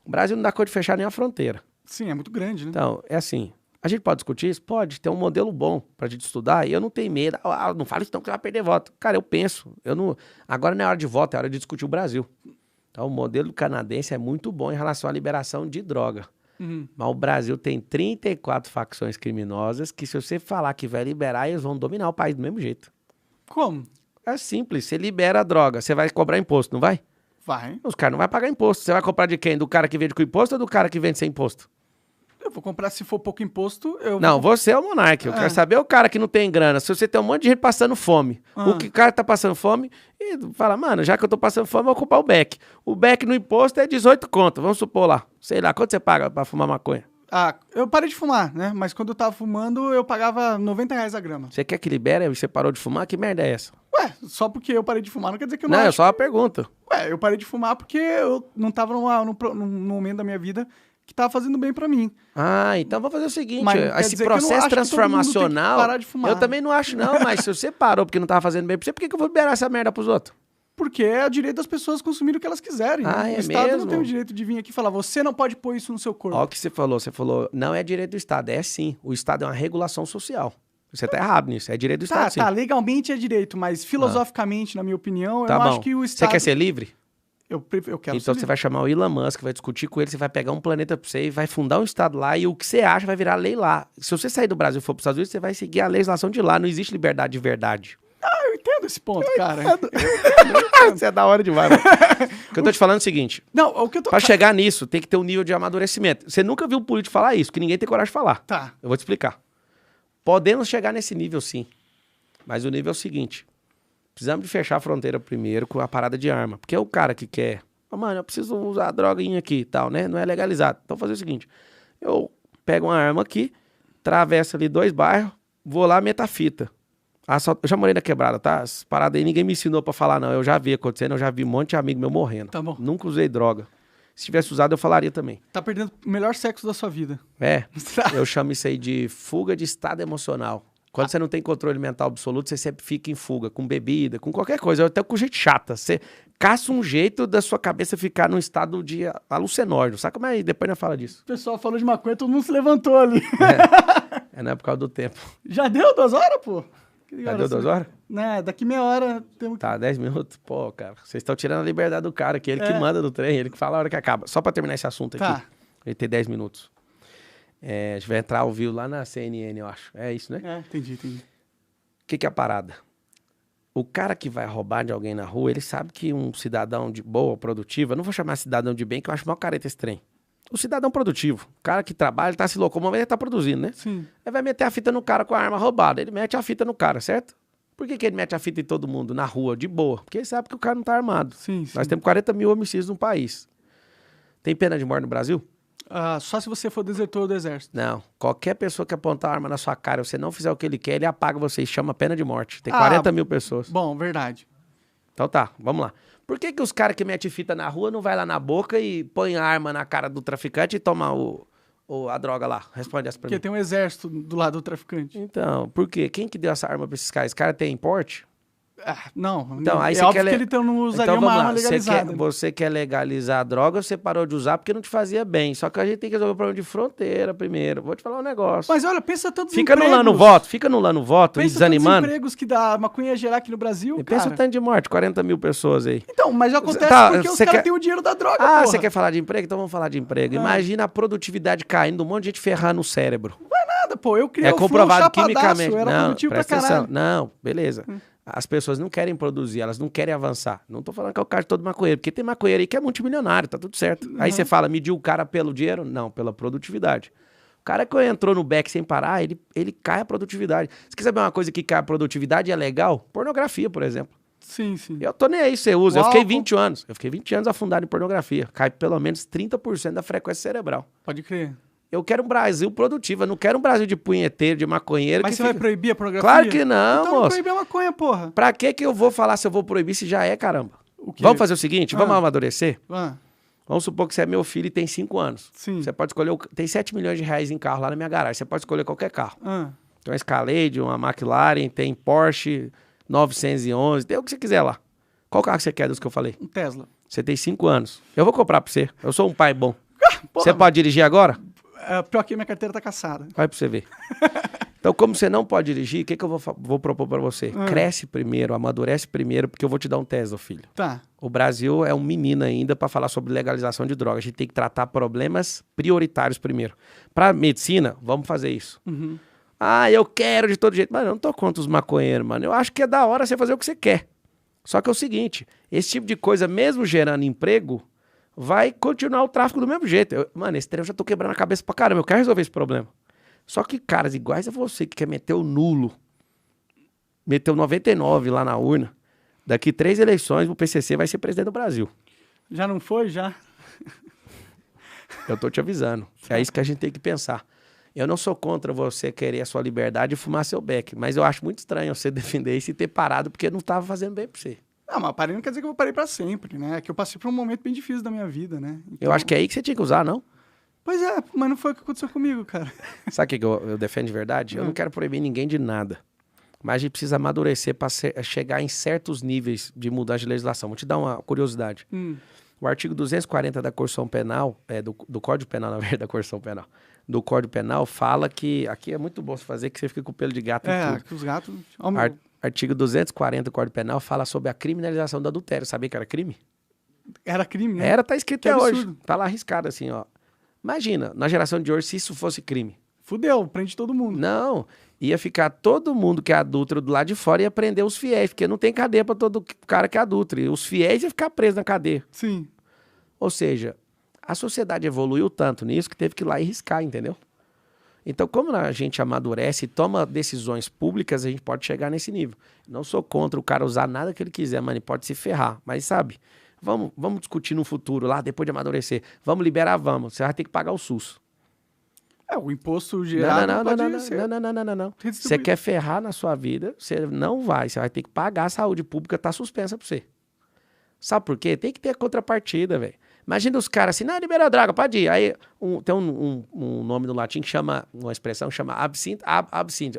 O Brasil não dá conta de fechar nem a fronteira. Sim, é muito grande, né? Então, é assim, a gente pode discutir isso? Pode, tem um modelo bom pra gente estudar e eu não tenho medo. Não fala isso não que você vai perder voto. Cara, eu penso, agora não é hora de voto, é hora de discutir o Brasil. Então, o modelo canadense é muito bom em relação à liberação de droga. Mas o Brasil tem 34 facções criminosas que se você falar que vai liberar, eles vão dominar o país do mesmo jeito. Como? É simples, você libera a droga, você vai cobrar imposto, não vai? Vai. Os caras não vão pagar imposto. Você vai comprar de quem? Do cara que vende com imposto ou do cara que vende sem imposto? Eu vou comprar, se for pouco imposto, eu Não, vou... você é o monarca. Eu quero saber o cara que não tem grana. Se você tem um monte de gente passando fome, o cara tá passando fome e fala, mano, já que eu tô passando fome, eu vou ocupar o beck. O beck no imposto é 18 conto, vamos supor lá. Sei lá, quanto você paga pra fumar maconha? Eu parei de fumar, né? Mas quando eu tava fumando, eu pagava R$90 a grama. Você quer que libere e você parou de fumar? Que merda é essa? Ué, só porque eu parei de fumar não quer dizer que eu não Não, é acho só uma pergunta. Ué, eu parei de fumar porque eu não tava num momento da minha vida que tava fazendo bem pra mim. Ah, então vamos fazer o seguinte, Mas não quer esse dizer que eu não processo acho que todo mundo tem que transformacional, parar de fumar. eu também não acho não, mas se você parou porque não tava fazendo bem pra você, por que eu vou liberar essa merda pros outros? Porque é o direito das pessoas consumirem o que elas quiserem. Ah, né? é O Estado não mesmo? tem o direito de vir aqui e falar, você não pode pôr isso no seu corpo. Olha o que você falou. Você falou, não é direito do Estado. É sim. O Estado é uma regulação social. Você tá errado nisso. É direito do Estado, sim. Tá, legalmente é direito, mas filosoficamente, na minha opinião, Tá eu bom. acho que o Estado... Você quer ser livre? Eu quero Então ser você vai chamar o Elon Musk, vai discutir com ele, você vai pegar um planeta pra você e vai fundar um estado lá e o que você acha vai virar lei lá. Se você sair do Brasil e for pros Estados Unidos, você vai seguir a legislação de lá. Não existe liberdade de verdade. Eu entendo esse ponto, cara. Você é da hora demais, mano. O que eu tô te falando é o seguinte. Não, o que eu tô... Pra chegar nisso, tem que ter um nível de amadurecimento. Você nunca viu um político falar isso, que ninguém tem coragem de falar. Tá. Eu vou te explicar. Podemos chegar nesse nível, sim. Mas o nível é o seguinte. Precisamos de fechar a fronteira primeiro com a parada de arma. Porque é o cara que quer... Mano, eu preciso usar a droguinha aqui e tal, né? Não é legalizado. Então, vou fazer o seguinte. Eu pego uma arma aqui, atravesso ali 2 bairros, vou lá, meto a fita. Eu já morei na quebrada, tá? As paradas aí ninguém me ensinou pra falar, não. Eu já vi acontecendo, eu já vi um monte de amigo meu morrendo. Tá bom. Nunca usei droga. Se tivesse usado, eu falaria também. Tá perdendo o melhor sexo da sua vida. É, eu chamo isso aí de fuga de estado emocional. Quando você não tem controle mental absoluto, você sempre fica em fuga, com bebida, com qualquer coisa, até com gente chata. Você caça um jeito da sua cabeça ficar num estado de alucinógeno, saca? Mas depois não fala disso. O pessoal falou de maconha, todo mundo se levantou ali. Não é por causa do tempo. Já deu 2 horas, pô? Já deu 2 horas? Né, daqui meia hora temos que... Tá, 10 minutos. Pô, cara, vocês estão tirando a liberdade do cara, que ele que manda no trem, ele que fala a hora que acaba. Só pra terminar esse assunto aqui. Tá. Ele tem 10 minutos. A gente vai entrar ao vivo lá na CNN, eu acho. É isso, né? Entendi. O que é a parada? O cara que vai roubar de alguém na rua, ele sabe que um cidadão de boa, produtivo, eu não vou chamar cidadão de bem, que eu acho mó careta esse trem. O cidadão produtivo, o cara que trabalha, ele tá se locomovendo, ele tá produzindo, né? Sim. Ele vai meter a fita no cara com a arma roubada, ele mete a fita no cara, certo? Por que ele mete a fita em todo mundo, na rua, de boa? Porque ele sabe que o cara não tá armado. Sim. Nós temos 40 mil homicídios no país. Tem pena de morte no Brasil? Só se você for desertor do exército. Não. Qualquer pessoa que apontar a arma na sua cara e você não fizer o que ele quer, ele apaga você e chama pena de morte. Tem 40 mil pessoas. Bom, verdade. Então tá, vamos lá. Por que os caras que metem fita na rua não vai lá na boca e põe a arma na cara do traficante e toma a droga lá? Responde essa pra mim. Porque tem um exército do lado do traficante. Então, por quê? Quem que deu essa arma pra esses caras? Esse cara tem porte? Não. Então, aí é você óbvio quer que ele não usaria então, uma vamos lá. arma legalizada. Você quer legalizar a droga, você parou de usar porque não te fazia bem. Só que a gente tem que resolver o problema de fronteira primeiro. Vou te falar um negócio. Mas olha, pensa tantos Fica empregos. anulando o voto, fica anulando o voto e Pensa desanimando. tantos empregos que a maconha ia gerar aqui no Brasil, E cara. pensa o tanto de morte, 40 mil pessoas aí. Então, mas acontece Tá, porque os você caras quer- têm o dinheiro da droga, Ah, porra. você quer falar de emprego? Então vamos falar de emprego. Imagina a produtividade caindo, um monte de gente ferrando o cérebro. Nada, pô. Eu criei É o Flow comprovado chapadaço, quimicamente. era Não, produtivo pra presta atenção. caralho. Não, beleza. As pessoas não querem produzir, elas não querem avançar. Não tô falando que é o caso de todo maconheiro, porque tem maconheiro aí que é multimilionário, tá tudo certo. Aí você fala, mediu o cara pelo dinheiro? Não, pela produtividade. O cara que entrou no beck sem parar, ele cai a produtividade. Você quer saber uma coisa que cai a produtividade e é legal? Pornografia, por exemplo. Sim. Eu tô nem aí se você usa. O Eu fiquei álcool. 20 anos. Eu fiquei 20 anos afundado em pornografia. Cai pelo menos 30% da frequência cerebral. Pode crer. Eu quero um Brasil produtivo, eu não quero um Brasil de punheteiro, de maconheiro. Mas que você vai fica... proibir a pornografia? Claro que não, então moço. proibir a maconha, porra. Pra que eu vou falar se eu vou proibir se já é, caramba? O quê? Vamos fazer o seguinte, vamos amadurecer? Ah, Vamos supor que você é meu filho e tem 5 anos. sim. Você pode escolher, tem 7 milhões de reais em carro lá na minha garagem, você pode escolher qualquer carro. Ah, Tem uma Escalade, uma McLaren, tem Porsche 911, tem o que você quiser lá. Qual carro que você quer dos que eu falei? um Tesla. Você tem 5 anos. Eu vou comprar pra você, eu sou um pai bom. Porra, Você pode dirigir agora? pior que minha carteira tá caçada. Vai pra você ver. Então, como você não pode dirigir, o que eu vou propor pra você? Cresce primeiro, amadurece primeiro, porque eu vou te dar um Tesla, filho. Tá. O Brasil é um menino ainda para falar sobre legalização de drogas. A gente tem que tratar problemas prioritários primeiro. Para medicina, vamos fazer isso. Uhum. Ah, eu quero de todo jeito. Mas eu não tô contra os maconheiros, mano. Eu acho que é da hora você fazer o que você quer. Só que é o seguinte, esse tipo de coisa, mesmo gerando emprego, vai continuar o tráfico do mesmo jeito. Mano, esse trem eu já tô quebrando a cabeça pra caramba. Eu quero resolver esse problema. Só que caras iguais a você que quer meter o nulo, meteu 99 lá na urna, daqui 3 eleições o PCC vai ser presidente do Brasil. Já não foi? Já? Eu tô te avisando. É isso que a gente tem que pensar. Eu não sou contra você querer a sua liberdade e fumar seu beck, mas eu acho muito estranho você defender isso e ter parado porque não tava fazendo bem pra você. Não, mas parei não quer dizer que eu parei pra sempre, né? É que eu passei por um momento bem difícil da minha vida, né? Eu Então- acho que é aí que você tinha que usar, não? Pois é, mas não foi o que aconteceu comigo, cara. Sabe o que eu defendo de verdade? Eu não quero proibir ninguém de nada. Mas a gente precisa amadurecer para chegar em certos níveis de mudança de legislação. Vou te dar uma curiosidade. O artigo 240 da Constituição Penal, do Código Penal, na verdade, da Constituição Penal, do Código Penal, fala que... Aqui é muito bom você fazer, que você fica com o pelo de gato e tudo. Que os gatos... Artigo 240 do Código Penal fala sobre a criminalização do adultério. Sabia que era crime? Era crime, né? Era, tá escrito até hoje. Tá lá arriscado assim, ó. Imagina, na geração de hoje, se isso fosse crime. Fudeu, prende todo mundo. Não, ia ficar todo mundo que é adúltero do lado de fora e ia prender os fiéis, porque não tem cadeia pra todo cara que é adúltero. E os fiéis iam ficar presos na cadeia. Sim. Ou seja, a sociedade evoluiu tanto nisso que teve que ir lá e riscar, entendeu? Então, como a gente amadurece e toma decisões públicas, a gente pode chegar nesse nível. Não sou contra o cara usar nada que ele quiser, mas ele pode se ferrar. Mas, sabe, vamos discutir no futuro lá, depois de amadurecer. Vamos liberar, vamos. Você vai ter que pagar o SUS. O imposto gerado Não. Você quer ferrar na sua vida, você não vai. Você vai ter que pagar, a saúde pública tá suspensa pra você. Sabe por quê? Tem que ter contrapartida, velho. Imagina os caras assim, não, libera a droga, pode ir. Aí tem um nome no latim que chama, uma expressão que chama absinto,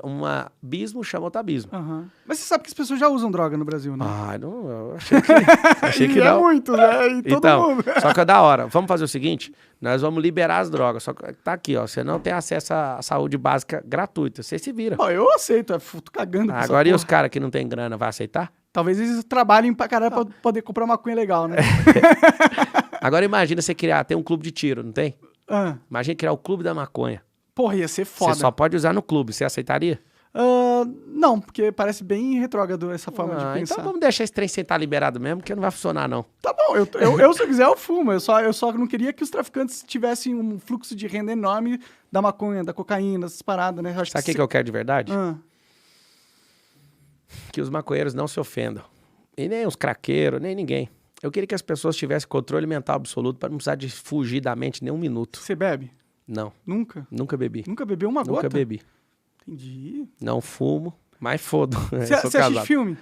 um abismo chama outro abismo. Mas você sabe que as pessoas já usam droga no Brasil, né? Não, eu achei que não. É muito, né? E todo mundo. Só que é da hora. Vamos fazer o seguinte, nós vamos liberar as drogas, só que tá aqui, ó, você não tem acesso à saúde básica gratuita, você se vira. Eu aceito, tô cagando. Agora e os caras que não tem grana, vai aceitar? Talvez eles trabalhem pra caralho pra poder comprar maconha legal, né? Agora imagina você ter um clube de tiro, não tem? Ah. Imagina criar o clube da maconha. Porra, ia ser foda. Você só pode usar no clube, você aceitaria? Não, porque parece bem retrógrado essa forma de pensar. Então vamos deixar esse trem sem estar liberado mesmo, porque não vai funcionar, não. Tá bom, eu se eu quiser eu fumo, eu só não queria que os traficantes tivessem um fluxo de renda enorme da maconha, da cocaína, essas paradas, né? Sabe o que eu quero de verdade? Que os maconheiros não se ofendam. E nem os craqueiros, nem ninguém. Eu queria que as pessoas tivessem controle mental absoluto para não precisar de fugir da mente nem um minuto. Você bebe? Não. Nunca? Nunca bebi. Nunca bebeu uma gota? Nunca bebi. Entendi. Não fumo, mas fodo. Você assiste filme?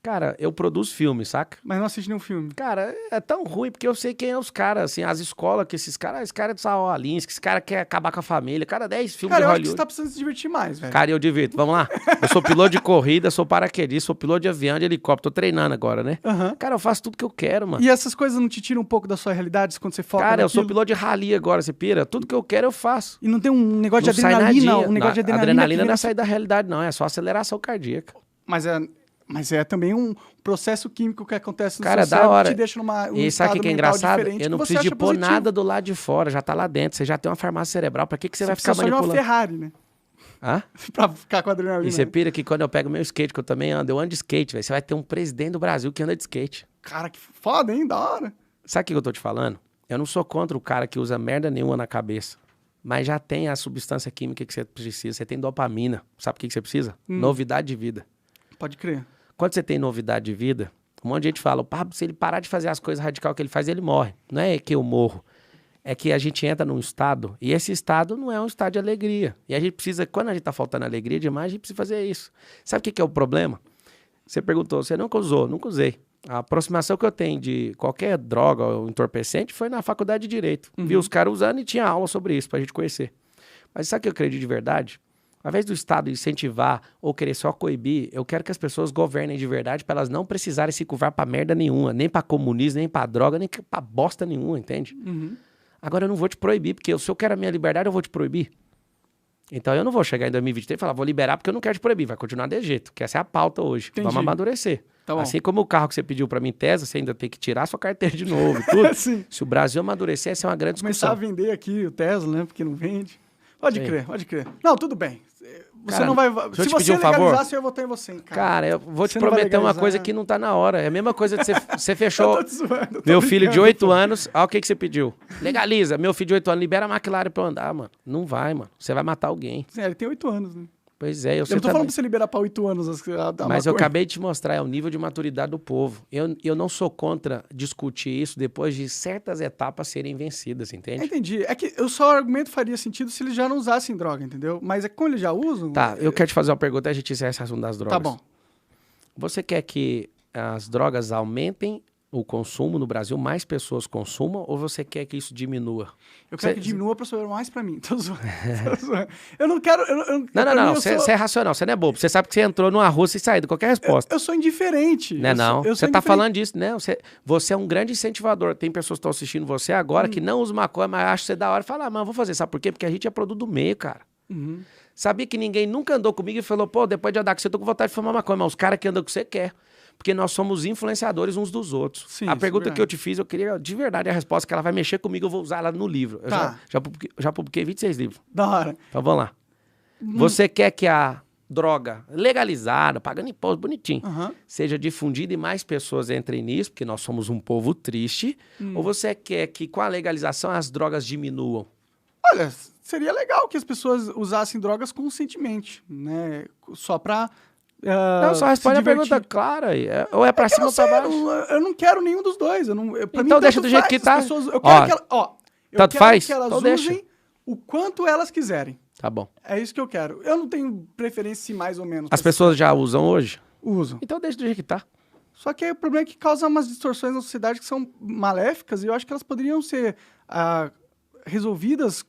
Cara, eu produzo filme, saca? Mas não assiste nenhum filme. Cara, é tão ruim, porque eu sei quem é os caras, assim, as escolas que esse cara é do Saul Alinsky, esse cara quer acabar com a família, cara, 10 filmes de Hollywood. Cara, eu acho que Hollywood. você tá precisando se divertir mais, velho. Cara, eu divirto, vamos lá. Eu sou piloto de corrida, sou paraquedista, sou piloto de avião, de helicóptero, tô treinando agora, né? Cara, eu faço tudo que eu quero, mano. E essas coisas não te tiram um pouco da sua realidade quando você foca Cara, naquilo? eu sou piloto de rally agora, você pira? Tudo que eu quero eu faço. E não tem um negócio Não de sai adrenalina? nadinha. Um negócio de adrenalina. Adrenalina não é sair da realidade, não, é só aceleração cardíaca. Mas é também um processo químico que acontece no cara, seu cérebro da hora. Que te deixa E sabe o que é engraçado? diferente, Eu não que você preciso de acha pôr positivo. nada do lado de fora, já tá lá dentro. Você já tem uma farmácia cerebral, pra que você vai ficar precisa só de manipulando? uma Ferrari, né? Hã? Pra ficar com adrenalina. E você pira que quando eu pego meu skate, que eu também ando, eu ando de skate, velho. Você vai ter um presidente do Brasil que anda de skate. Cara, que foda, hein? Da hora. Sabe o que eu tô te falando? Eu não sou contra o cara que usa merda nenhuma na cabeça. Mas já tem a substância química que você precisa. Você tem dopamina. Sabe o que você precisa? Novidade de vida. Pode crer. Quando você tem novidade de vida, um monte de gente fala, Pablo, se ele parar de fazer as coisas radicais que ele faz, ele morre. Não é que eu morro. É que a gente entra num estado, e esse estado não é um estado de alegria. E a gente precisa, quando a gente tá faltando alegria demais, a gente precisa fazer isso. Sabe o que é o problema? Você perguntou, você nunca usou? Nunca usei. A aproximação que eu tenho de qualquer droga ou entorpecente foi na faculdade de Direito. Vi os caras usando e tinha aula sobre isso pra gente conhecer. Mas sabe o que eu acredito de verdade? Ao invés do Estado incentivar ou querer só coibir, eu quero que as pessoas governem de verdade para elas não precisarem se curvar pra merda nenhuma, nem pra comunismo, nem pra droga, nem pra bosta nenhuma, entende? Agora eu não vou te proibir, porque se eu quero a minha liberdade, eu vou te proibir. Então eu não vou chegar em 2023 e falar, vou liberar porque eu não quero te proibir, vai continuar desse jeito, que essa é a pauta hoje. Entendi. Vamos amadurecer. Tá bom. Assim como o carro que você pediu pra mim, Tesla, você ainda tem que tirar sua carteira de novo, tudo. Se o Brasil amadurecer, essa é uma grande discussão. Começar a vender aqui o Tesla, né? Porque não vende. Pode crer, pode crer. Não, tudo bem. Você Cara, não vai. deixa eu Se te pedir você um favor. legalizasse, eu ia votar em você, cara. Cara, eu vou te Você não vai prometer uma legalizar. coisa que não tá na hora. É a mesma coisa de você fechou. Eu tô te zoando, eu tô Meu filho de brincando, 8 pô. anos, olha o que você pediu. Legaliza. Meu filho de 8 anos, libera a McLaren pra eu andar, mano. Não vai, mano. Você vai matar alguém. Sim, ele tem 8 anos, né? Pois é, eu Eu sei não tô também. falando pra você liberar pra 8 anos Mas maconha. eu acabei de te mostrar, é o nível de maturidade do povo. Eu não sou contra discutir isso depois de certas etapas serem vencidas, entende? Entendi. É que o seu argumento faria sentido se eles já não usassem droga, entendeu? Mas é que como eles já usam... Tá, eu quero te fazer uma pergunta e a gente encerra esse assunto das drogas. Tá bom. Você quer que as drogas aumentem o consumo no Brasil, mais pessoas consumam, ou você quer que isso diminua? Eu quero que diminua para sobrar mais para mim. Tô zoando. Eu não quero... Não. Você é racional, você não é bobo. Você sabe que você entrou numa Rússia e saiu de qualquer resposta. Eu sou indiferente. Não. Você tá falando disso, né? Você é um grande incentivador. Tem pessoas que estão assistindo você agora que não usam maconha, mas acham você da hora e falam, mano, vou fazer. Sabe por quê? Porque a gente é produto do meio, cara. Sabia que ninguém nunca andou comigo e falou, pô, depois de andar com você, eu tô com vontade de fumar maconha. Mas os caras que andam com você quer. Porque nós somos influenciadores uns dos outros. Sim, a pergunta que eu te fiz, eu queria de verdade a resposta, que ela vai mexer comigo, eu vou usar ela no livro. Eu já publiquei 26 livros. Da hora. Então vamos lá. Você quer que a droga legalizada, pagando imposto bonitinho, seja difundida e mais pessoas entrem nisso, porque nós somos um povo triste, ou você quer que com a legalização as drogas diminuam? Olha, seria legal que as pessoas usassem drogas conscientemente, né? Só pra... não, só responde a pergunta clara. Ou é pra cima ou pra baixo? Eu não quero nenhum dos dois. Então deixa do jeito que tá. Eu quero que elas usem o quanto elas quiserem. Tá bom. É isso que eu quero. Eu não tenho preferência mais ou menos. As pessoas já usam hoje? Usam. Então deixa do jeito que tá. Só que aí o problema é que causa umas distorções na sociedade que são maléficas e eu acho que elas poderiam ser resolvidas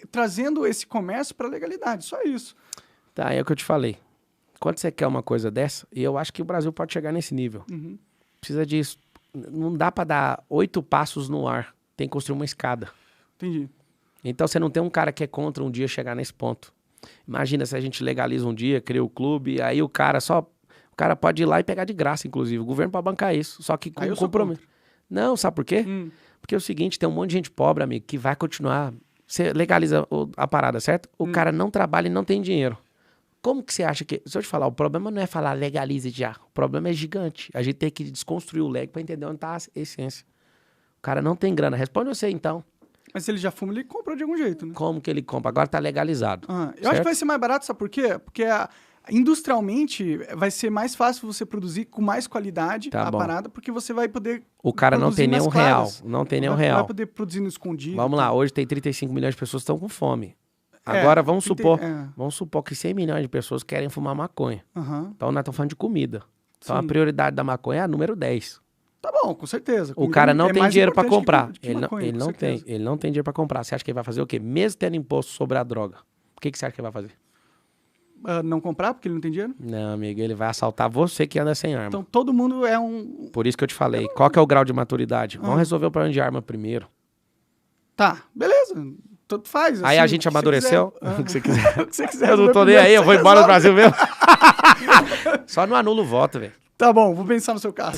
trazendo esse comércio para a legalidade. Só isso. Tá, é o que eu te falei. Quando você quer uma coisa dessa, e eu acho que o Brasil pode chegar nesse nível. Precisa disso. Não dá pra dar 8 passos no ar. Tem que construir uma escada. Entendi. Então você não tem um cara que é contra um dia chegar nesse ponto. Imagina se a gente legaliza um dia, cria o clube, aí o cara pode ir lá e pegar de graça, inclusive. O governo pode bancar isso. Só que com compromisso. Não, sabe por quê? Porque é o seguinte, tem um monte de gente pobre, amigo, que vai continuar. Você legaliza a parada, certo? O cara não trabalha e não tem dinheiro. Como que você acha que... Se eu te falar, o problema não é falar legalize já. O problema é gigante. A gente tem que desconstruir o leg para entender onde tá a essência. O cara não tem grana. Responde você, então. Mas se ele já fuma, ele compra de algum jeito, né? Como que ele compra? Agora tá legalizado. Eu acho que vai ser mais barato, sabe por quê? Porque industrialmente vai ser mais fácil você produzir com mais qualidade parada, porque você vai poder... O cara não tem nenhum real. Não tem nenhum real. Vai poder produzir no escondido. Vamos lá. Hoje tem 35 milhões de pessoas que estão com fome. Agora, vamos supor que 100 milhões de pessoas querem fumar maconha. Então, nós estamos falando de comida. Então, a prioridade da maconha é a número 10. Tá bom, com certeza. O cara não tem dinheiro para comprar. Ele não tem dinheiro para comprar. Você acha que ele vai fazer o quê? Mesmo tendo imposto sobre a droga. O que você acha que ele vai fazer? Não comprar porque ele não tem dinheiro? Não, amigo. Ele vai assaltar você que anda sem arma. Então, todo mundo é um... Por isso que eu te falei. Qual que é o grau de maturidade? Vamos resolver o problema de arma primeiro. Tá, beleza. Tanto faz. Aí a gente amadureceu. O que você quiser. O que você quiser. Eu não tô nem aí, eu vou embora do Brasil mesmo. Só não anula o voto, velho. Tá bom, vou pensar no seu caso.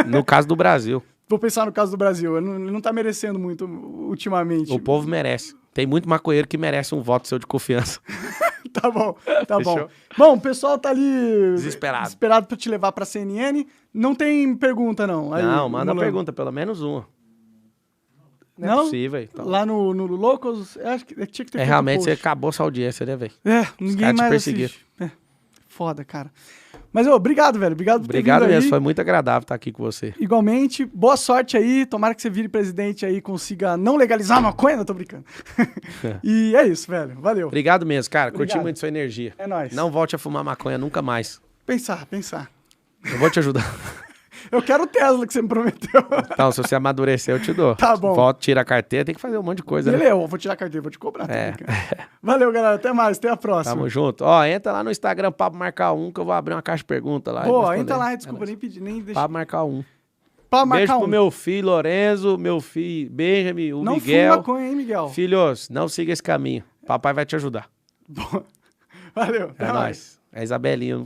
No caso do Brasil. Vou pensar no caso do Brasil. Ele não tá merecendo muito ultimamente. O povo merece. Tem muito maconheiro que merece um voto seu de confiança. Tá bom, tá bom. Bom, o pessoal tá ali... Desesperado pra te levar pra CNN. Não tem pergunta, não. Aí, não, manda uma pergunta, pelo menos uma. Não é possível, então. Lá no Locals, eu acho que tinha que ter realmente você acabou sua audiência, né, velho? Ninguém mais assiste. Foda, cara. Mas, obrigado, velho. Obrigado por ter vindo mesmo, aí. Foi muito agradável estar aqui com você. Igualmente. Boa sorte aí. Tomara que você vire presidente aí e consiga não legalizar a maconha. Não tô brincando. E é isso, velho. Valeu. Obrigado mesmo, cara. Curti muito sua energia. É nóis. Não volte a fumar maconha nunca mais. Pensar. Eu vou te ajudar. Eu quero o Tesla que você me prometeu. Então, se você amadurecer, eu te dou. Tá bom. Volta, tira a carteira, tem que fazer um monte de coisa. Beleza, eu vou tirar a carteira, vou te cobrar. Valeu, galera. Até mais, até a próxima. Tamo junto. Entra lá no Instagram, Papo Marcar 1, que eu vou abrir uma caixa de pergunta lá. Boa, entra lá, desculpa, nem pedi, nem deixa. Papo Marcar 1. Papo Marcar 1. Beijo pro meu filho Lorenzo, meu filho Benjamin, o não Miguel. Não maconha, hein, Miguel? Filhos, não siga esse caminho. Papai vai te ajudar. Valeu, até mais. É a Isabelinha,